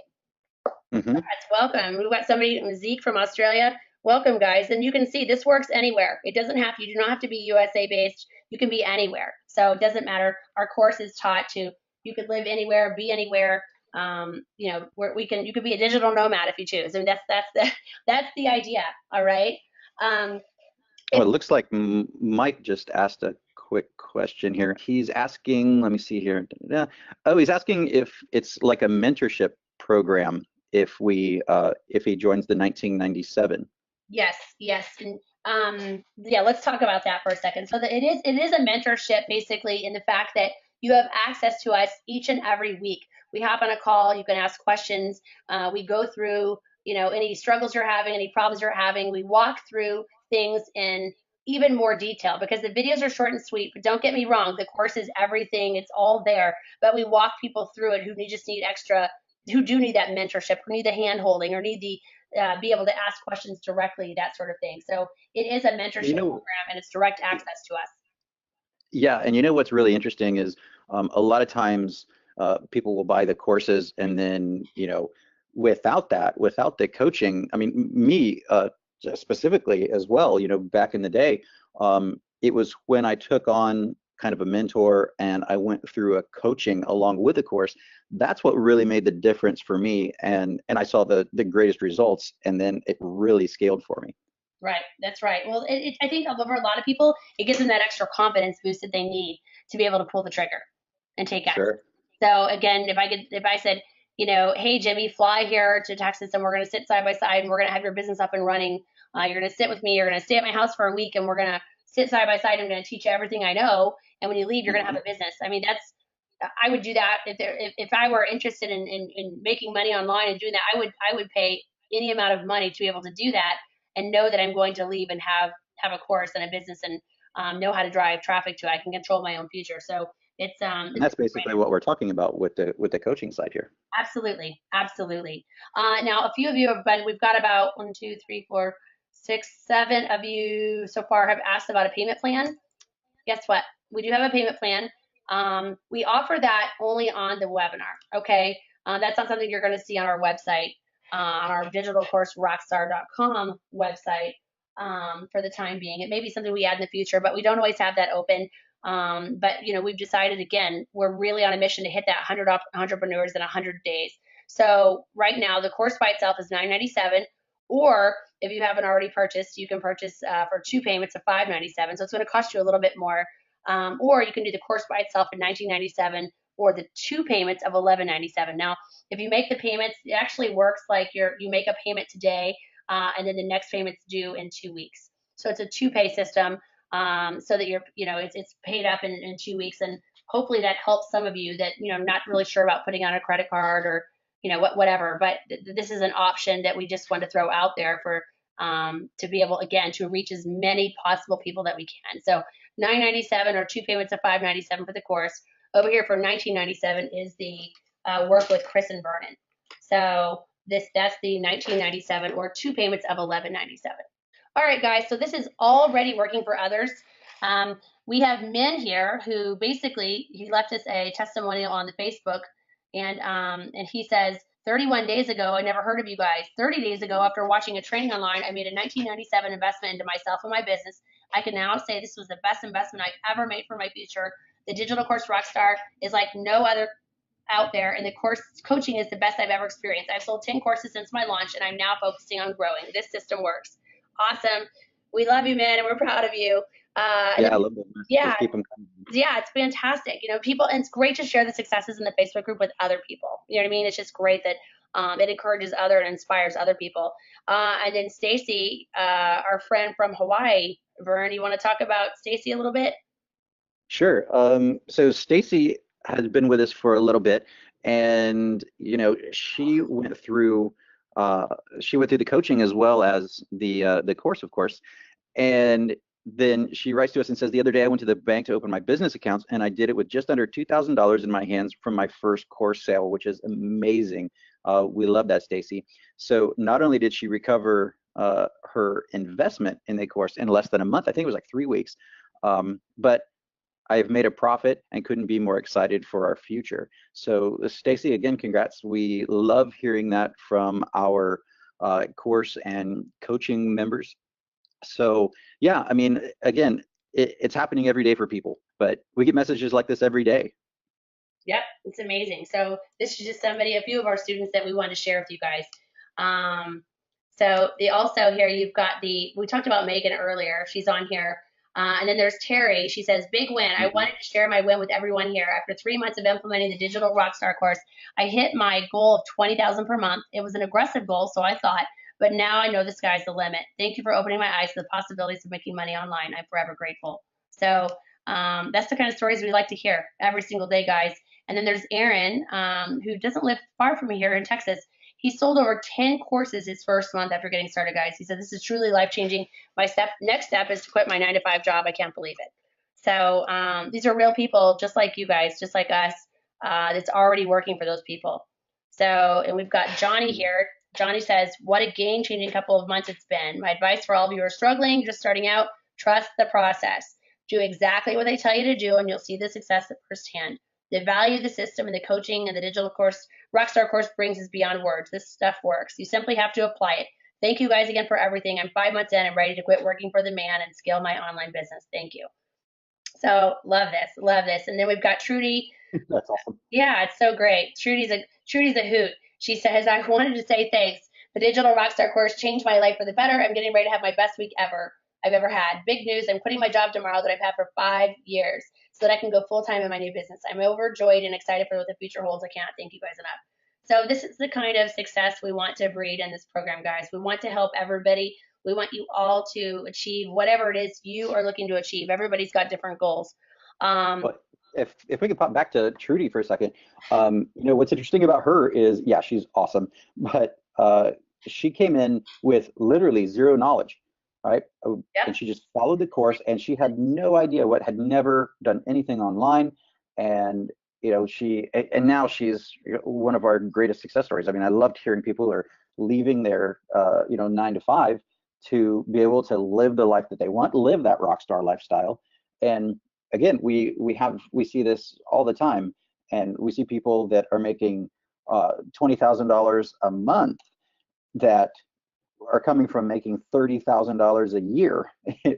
B: Mm-hmm.
A: Welcome. We've got somebody, Zeke from Australia. Welcome, guys. And you can see this works anywhere. It doesn't have, you do not have to be USA based. You can be anywhere. So it doesn't matter. Our course is taught to, you could live anywhere, be anywhere. You could be a digital nomad if you choose. I mean, that's the idea. All right.
B: It looks like Mike just asked a quick question here. He's asking, let me see here. Oh, he's asking if it's like a mentorship program if he joins the 1997.
A: Yes. Yeah, let's talk about that for a second. So it is a mentorship basically in the fact that you have access to us each and every week. We hop on a call, you can ask questions. We go through, any struggles you're having, any problems you're having. We walk through things in even more detail because the videos are short and sweet, but don't get me wrong, the course is everything, it's all there, but we walk people through it who just need extra, who do need that mentorship, who need the hand holding, or need the be able to ask questions directly, that sort of thing. So it is a mentorship program, and it's direct access to us.
B: Yeah, and what's really interesting is a lot of times people will buy the courses, and then without the coaching, I mean, me specifically as well, back in the day, it was when I took on kind of a mentor and I went through a coaching along with the course. That's what really made the difference for me, and I saw the greatest results, and then it really scaled for me.
A: Right, that's right. Well, I think for a lot of people, it gives them that extra confidence boost that they need to be able to pull the trigger and take action.
B: Sure.
A: So again, if I said, hey Jimmy, fly here to Texas, and we're going to sit side by side, and we're going to have your business up and running. You're going to sit with me. You're going to stay at my house for a week, and we're going to sit side by side. I'm going to teach you everything I know, and when you leave, you're going to have a business. I mean, I would do that if I were interested in making money online and doing that. I would pay any amount of money to be able to do that and know that I'm going to leave and have have a course and a business and know how to drive traffic to. I can control my own future. So
B: And
A: it's
B: that's basically what we're talking about with the coaching side here.
A: absolutely, absolutely. Now, a few of you have been, we've got about 7 of you so far have asked about a payment plan. Guess what? We do have a payment plan. We offer that only on the webinar. Okay. That's not something you're going to see on our website, on our digitalcourserockstar.com website for the time being. It may be something we add in the future, but we don't always have that open. But we've decided again, we're really on a mission to hit that 100 entrepreneurs in 100 days. So right now, the course by itself is $9.97, or if you haven't already purchased, you can purchase for 2 payments of $5.97. So it's going to cost you a little bit more. Or you can do the course by itself at $19.97, or the 2 payments of $11.97. Now, if you make the payments, it actually works like you make a payment today, and then the next payment's due in 2 weeks. So it's a 2-pay system, so that it's paid up in 2 weeks, and hopefully that helps some of you that not really sure about putting on a credit card or whatever. But this is an option that we just want to throw out there for to be able again to reach as many possible people that we can. So $9.97 or 2 payments of $5.97 for the course. Over here for $19.97 is the work with Chris and Vernon. So that's the $19.97 or 2 payments of $11.97. All right, guys. So this is already working for others. We have Min here who basically he left us a testimonial on the Facebook, and he says 31 days ago, I never heard of you guys. 30 days ago, after watching a training online, I made a 1997 investment into myself and my business. I can now say this was the best investment I've ever made for my future. The digital course Rockstar is like no other out there, and the course coaching is the best I've ever experienced. I've sold 10 courses since my launch, and I'm now focusing on growing. This system works. Awesome. We love you, man, and we're proud of you.
B: Yeah, I love those
A: yeah,
B: messages. Keep them coming.
A: yeah, it's fantastic. People, and it's great to share the successes in the Facebook group with other people. You know what I mean? It's just great that it encourages other and inspires other people. And then Stacy, our friend from Hawaii, Vern, you want to talk about Stacy a little bit?
B: Sure. So Stacy has been with us for a little bit, and she went through the coaching as well as the course, of course. And then she writes to us and says, the other day I went to the bank to open my business accounts, and I did it with just under $2,000 in my hands from my first course sale, which is amazing. We love that, Stacy. So not only did she recover her investment in the course in less than a month, I think it was like 3 weeks, but I've made a profit and couldn't be more excited for our future. So Stacy, again, congrats. We love hearing that from our course and coaching members. So yeah, I mean, again, it's happening every day for people, but we get messages like this every day.
A: Yep, it's amazing. So this is just a few of our students that we want to share with you guys. So they also here you've got we talked about Megan earlier. She's on here. And then there's Terry. She says, big win. I wanted to share my win with everyone here. After 3 months of implementing the Digital Rockstar course, I hit my goal of 20,000 per month. It was an aggressive goal, so I thought, but now I know the sky's the limit. Thank you for opening my eyes to the possibilities of making money online. I'm forever grateful. So that's the kind of stories we like to hear every single day, guys. And then there's Aaron, who doesn't live far from me here in Texas. He sold over 10 courses his first month after getting started, guys. He said, this is truly life-changing. My next step is to quit my 9-to-5 job. I can't believe it. So these are real people just like you guys, just like us, that's already working for those people. So, and we've got Johnny here. Johnny says, what a game-changing couple of months it's been. My advice for all of you who are struggling, just starting out, trust the process. Do exactly what they tell you to do, and you'll see the success at firsthand. The value of the system and the coaching and the digital course, Rockstar course brings is beyond words. This stuff works. You simply have to apply it. Thank you guys again for everything. I'm 5 months in. I'm ready to quit working for the man and scale my online business. Thank you. So love this, love this. And then we've got Trudy.
B: That's awesome.
A: Yeah, it's so great. Trudy's a hoot. She says, I wanted to say thanks. The digital Rockstar course changed my life for the better. I'm getting ready to have my best week I've ever had. Big news. I'm quitting my job tomorrow that I've had for 5 years so that I can go full-time in my new business. I'm overjoyed and excited for what the future holds. I can't thank you guys enough. So this is the kind of success we want to breed in this program, guys. We want to help everybody. We want you all to achieve whatever it is you are looking to achieve. Everybody's got different goals.
B: But if we could pop back to Trudy for a second, what's interesting about her is, yeah, she's awesome, but she came in with literally zero knowledge. right?
A: Yep.
B: And she just followed the course, and she had no idea what, had never done anything online. And and now she's one of our greatest success stories. I mean, I loved hearing people who are leaving their 9 to 5 to be able to live the life that they want, live that rock star lifestyle. And again, we see this all the time, and we see people that are making $20,000 a month that are coming from making $30,000 a year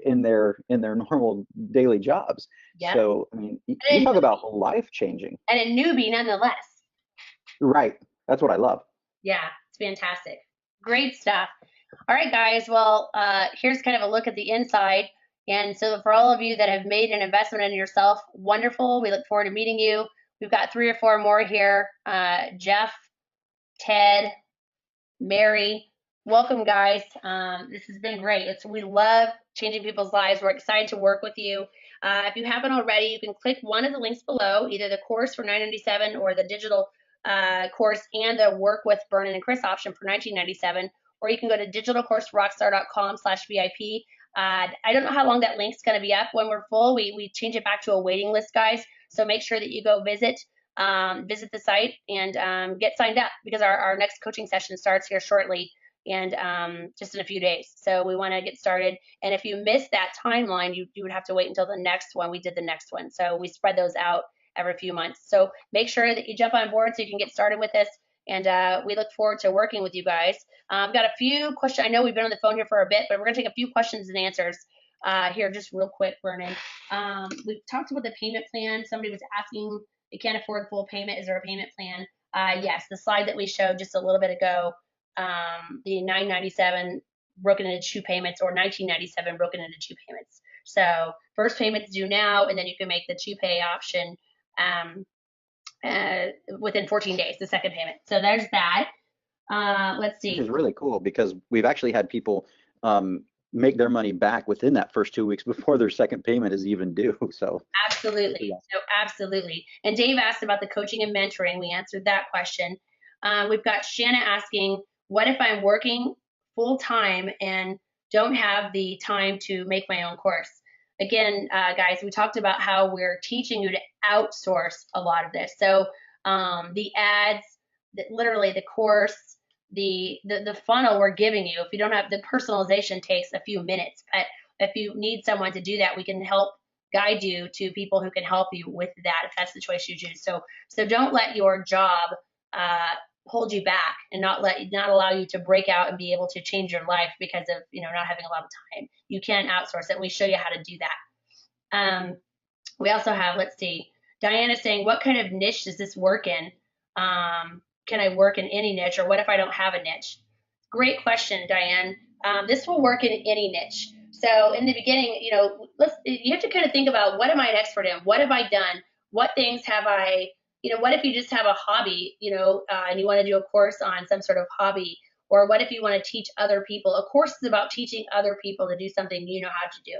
B: in their normal daily jobs.
A: Yep.
B: So I mean, you
A: And
B: talk about life changing.
A: a newbie nonetheless.
B: Right. That's what I love.
A: Yeah, it's fantastic. Great stuff. All right, guys. Well, here's kind of a look at the inside. And so for all of you that have made an investment in yourself, wonderful. We look forward to meeting you. We've got 3 or 4 more here. Jeff, Ted, Mary, welcome, guys. This has been great. We love changing people's lives. We're excited to work with you. If you haven't already, you can click one of the links below, either the course for $997 or the digital course and the work with Vernon and Chris option for $1997. Or you can go to digitalcourserockstar.com/VIP. I don't know how long that link's going to be up. When we're full, we change it back to a waiting list, guys. So make sure that you go visit the site and get signed up, because our next coaching session starts here shortly, and just in a few days. So we want to get started. And if you miss that timeline, you would have to wait until the next one. We did the next one. So we spread those out every few months. So make sure that you jump on board so you can get started with this. And we look forward to working with you guys. I've got a few questions. I know we've been on the phone here for a bit, but we're going to take a few questions and answers here just real quick, Vernon. We've talked about the payment plan. Somebody was asking, they can't afford full payment. Is there a payment plan? Yes, the slide that we showed just a little bit ago, the $997 broken into 2 payments, or $1997 broken into 2 payments. So first payment's due now, and then you can make the 2-pay option within 14 days, the second payment. So there's that. Let's
B: Which
A: see.
B: is really cool because we've actually had people make their money back within that first 2 weeks before their second payment is even due. So
A: Absolutely. No, absolutely. And Dave asked about the coaching and mentoring. We answered that question. We've got Shanna asking, what if I'm working full time and don't have the time to make my own course? Again, guys, we talked about how we're teaching you to outsource a lot of this. So the ads, literally the course, the funnel we're giving you, if you don't have the personalization, takes a few minutes. But if you need someone to do that, we can help guide you to people who can help you with that if that's the choice you choose. So don't let your job hold you back and not allow you to break out and be able to change your life because of not having a lot of time. You can outsource it. We show you how to do that. We also have, let's see, Diana saying, what kind of niche does this work in? Can I work in any niche, or what if I don't have a niche? Great question, Diane. This will work in any niche. So in the beginning, you have to kind of think about, what am I an expert in? What have I done? What things have I, what if you just have a hobby, and you want to do a course on some sort of hobby? Or what if you want to teach other people? A course is about teaching other people to do something you know how to do.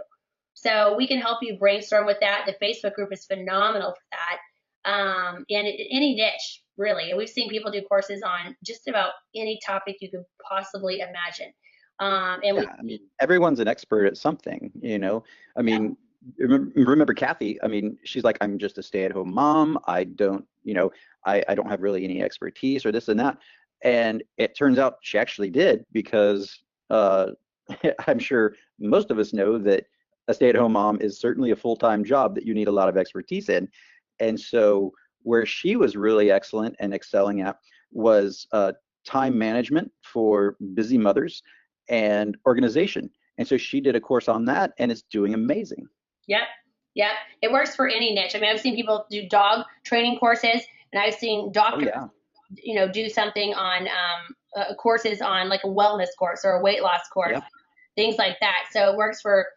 A: So we can help you brainstorm with that. The Facebook group is phenomenal for that. And any niche, really. We've seen people do courses on just about any topic you could possibly imagine.
B: yeah, I mean, everyone's an expert at something, I mean, remember Kathy, I mean, she's like, I'm just a stay-at-home mom. I don't, I don't have really any expertise or this and that. And it turns out she actually did, because I'm sure most of us know that a stay-at-home mom is certainly a full-time job that you need a lot of expertise in. And so where she was really excellent and excelling at was time management for busy mothers and organization. And so she did a course on that, and it's doing amazing.
A: Yep. Yep. It works for any niche. I mean, I've seen people do dog training courses, and I've seen
B: Oh
A: doctors,
B: yeah.
A: do something on courses on, like, a wellness course or a weight loss course,
B: Yep.
A: things like that. So it works for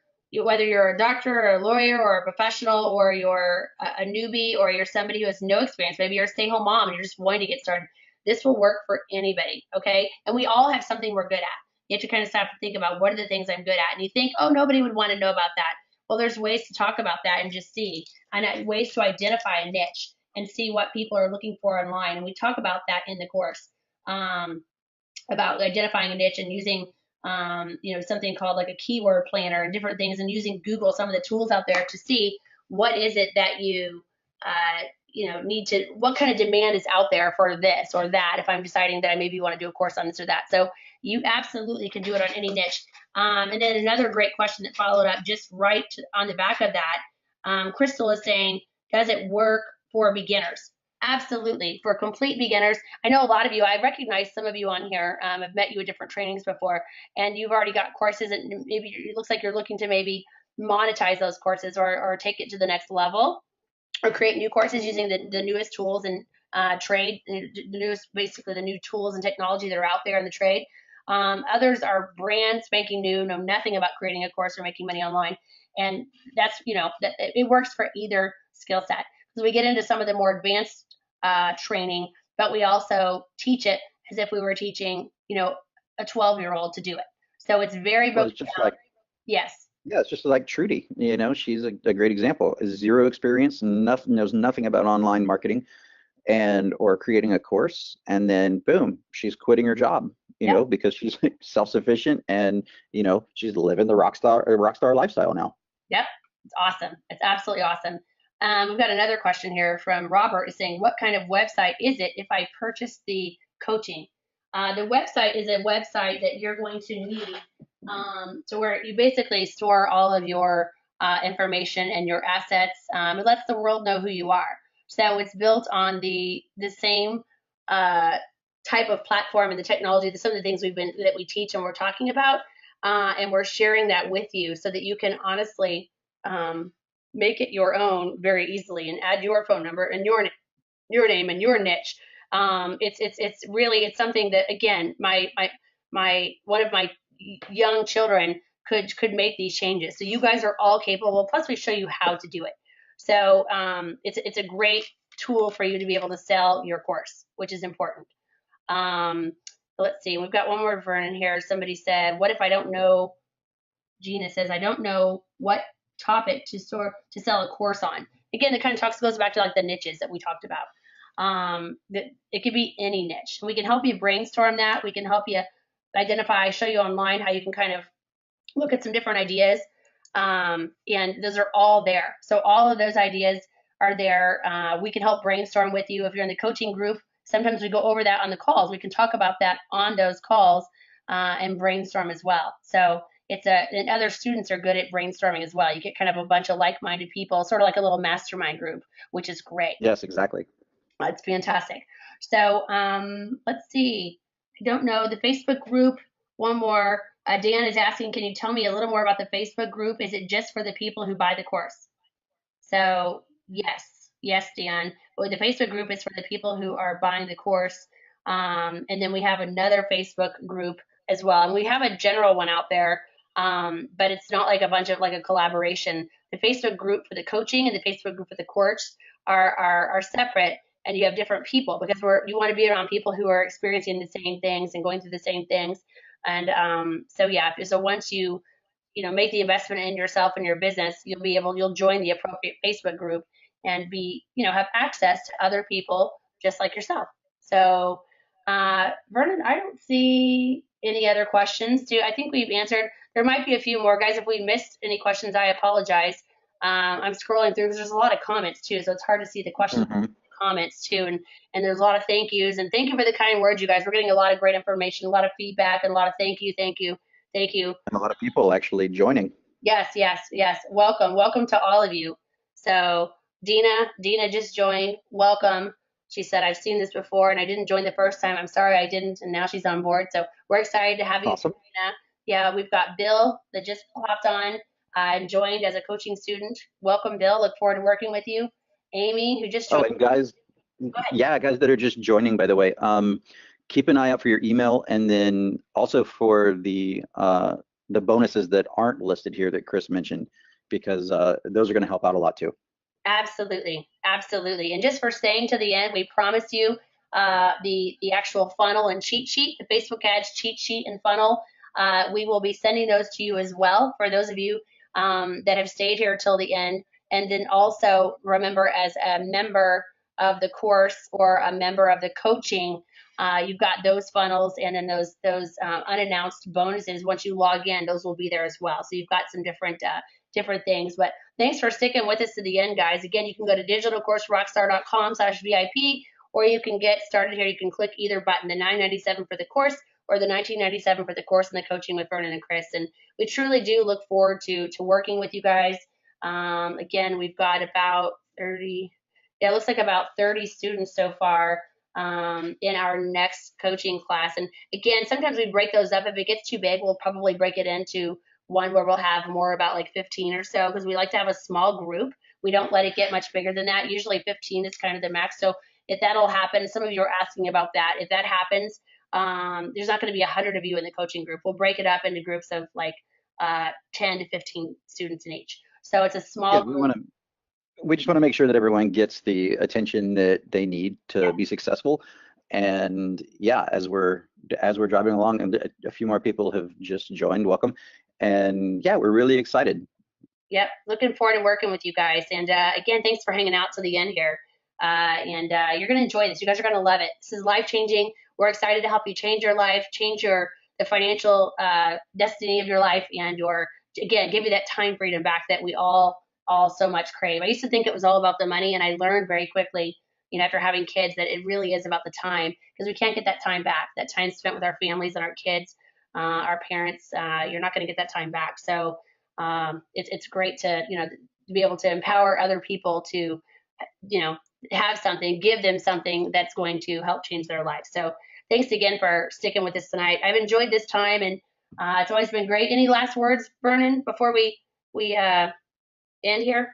A: whether you're a doctor or a lawyer or a professional, or you're a newbie, or you're somebody who has no experience. Maybe you're a stay-at-home mom and you're just wanting to get started. This will work for anybody, okay? And we all have something we're good at. You have to kind of stop and think about, what are the things I'm good at? And you think, oh, nobody would want to know about that. Well, there's ways to talk about that and just see, and ways to identify a niche and see what people are looking for online. And we talk about that in the course, about identifying a niche and using something called like a keyword planner and different things, and using Google, some of the tools out there to see what is it that need to, what kind of demand is out there for this or that, if I'm deciding that I maybe want to do a course on this or that. So you absolutely can do it on any niche. And then another great question that followed up just right on the back of that, Crystal is saying, does it work for beginners? Absolutely. For complete beginners, I know a lot of you, I recognize some of you on here. I've met you at different trainings before, and you've already got courses, and maybe it looks like you're looking to maybe monetize those courses or take it to the next level, or create new courses using the newest tools and trade, the newest, basically the new tools and technology that are out there in the trade. Others are brand spanking new, know nothing about creating a course or making money online. And that's, it works for either skill set. So we get into some of the more advanced training, but we also teach it as if we were teaching, a 12-year-old to do it. So it's very
B: Well,
A: broken
B: it's just
A: down.
B: like,
A: Yes.
B: yeah, it's just like Trudy. She's a great example. Zero experience, nothing, knows nothing about online marketing and or creating a course, and then boom, she's quitting her job.
A: Yep.
B: Because she's self-sufficient, and she's living the rock star lifestyle now.
A: Yep. It's awesome. It's absolutely awesome. We've got another question here from Robert, is saying, what kind of website is it if I purchase the coaching? The website is a website that you're going to need to where you basically store all of your information and your assets. It lets the world know who you are. So it's built on the same type of platform and the technology, some of the things that we teach and we're talking about, and we're sharing that with you so that you can honestly make it your own very easily and add your phone number and your name and your niche. It's really, it's something that, again, my one of my young children could make these changes. So you guys are all capable. Plus, we show you how to do it. So it's a great tool for you to be able to sell your course, which is important. Let's see. We've got one more, Vernon, here. Somebody said, "What if I don't know?" Gina says, "I don't know what topic to sell a course on." Again, it kind of goes back to like the niches that we talked about. That it could be any niche. We can help you brainstorm that. We can help you identify, show you online how you can kind of look at some different ideas. And those are all there. So all of those ideas are there. We can help brainstorm with you. If you're in the coaching group, sometimes we go over that on the calls. We can talk about that on those calls and brainstorm as well. So and other students are good at brainstorming as well. You get kind of a bunch of like-minded people, sort of like a little mastermind group, which is great.
B: Yes, exactly.
A: It's fantastic. So let's see. I don't know the Facebook group. One more. Dan is asking, can you tell me a little more about the Facebook group? Is it just for the people who buy the course? So yes, Dan. But the Facebook group is for the people who are buying the course. And then we have another Facebook group as well. And we have a general one out there, but it's not like a bunch of like a collaboration. The Facebook group for the coaching and the Facebook group for the course are separate, and you have different people because you want to be around people who are experiencing the same things and going through the same things. And so once you make the investment in yourself and your business, you'll join the appropriate Facebook group and have access to other people just like yourself. So Vernon, I don't see any other questions. I think we've answered. There might be a few more, guys. If we missed any questions, I apologize. I'm scrolling through because there's a lot of comments too, so it's hard to see the questions.
B: Mm-hmm.
A: Comments too, and there's a lot of thank yous, and thank you for the kind words, you guys. We're getting a lot of great information, a lot of feedback, and a lot of thank you.
B: And a lot of people actually joining.
A: Yes. Welcome to all of you. So Dina just joined. Welcome. She said, I've seen this before and I didn't join the first time. I'm sorry I didn't, and now she's on board. So we're excited to have you,
B: Awesome.
A: Dina. Yeah, we've got Bill that just hopped on and joined as a coaching student. Welcome, Bill. Look forward to working with you. Amy, who just joined.
B: And guys, yeah, guys that are just joining, by the way, keep an eye out for your email, and then also for the bonuses that aren't listed here that Chris mentioned, because those are going to help out a lot too.
A: Absolutely. And just for staying to the end, we promise you the actual funnel and cheat sheet, the Facebook ads cheat sheet and funnel. We will be sending those to you as well for those of you that have stayed here till the end. And then also remember, as a member of the course or a member of the coaching, you've got those funnels, and then those unannounced bonuses. Once you log in, those will be there as well. So you've got some different things. But thanks for sticking with us to the end, guys. Again, you can go to digitalcourserockstar.com/VIP, or you can get started here. You can click either button, the $9.97 for the course or the $19.97 for the course and the coaching with Vernon and Chris. And we truly do look forward to working with you guys. Again, we've got about 30, yeah, it looks like about 30 students so far in our next coaching class. And again, sometimes we break those up. If it gets too big, we'll probably break it into one where we'll have more, about like 15 or so, because we like to have a small group. We don't let it get much bigger than that. Usually 15 is kind of the max. So if that'll happen, some of you are asking about that. If that happens, there's not going to be 100 of you in the coaching group. We'll break it up into groups of like 10 to 15 students in each. So it's a
B: Yeah,
A: small group.
B: we just want to make sure that everyone gets the attention that they need to
A: Yeah.
B: be successful. And yeah, as we're driving along, and a few more people have just joined, welcome. And yeah, we're really excited.
A: Yep, looking forward to working with you guys. And again, thanks for hanging out to the end here. And you're going to enjoy this. You guys are going to love it. This is life changing. We're excited to help you change your life, change the financial destiny of your life, and again, give you that time freedom back that we all so much crave. I used to think it was all about the money, and I learned very quickly, after having kids, that it really is about the time, because we can't get that time back. That time spent with our families and our kids, our parents, you're not going to get that time back. So it's great to to be able to empower other people to you know have something, give them something that's going to help change their life. So thanks again for sticking with us tonight. I've enjoyed this time, and it's always been great. Any last words, Vernon, before we end here?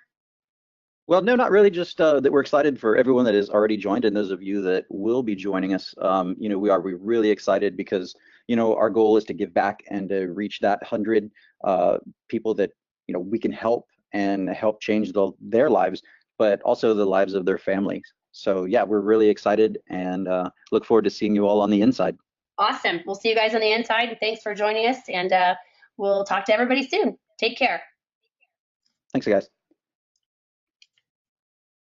B: Well, no, not really. Just that we're excited for everyone that has already joined, and those of you that will be joining us. We're really excited because our goal is to give back and to reach that 100 people that we can help and help change their lives, but also the lives of their families. So yeah, we're really excited and look forward to seeing you all on the inside.
A: Awesome. We'll see you guys on the inside. Thanks for joining us, and we'll talk to everybody soon. Take care.
B: Thanks, guys.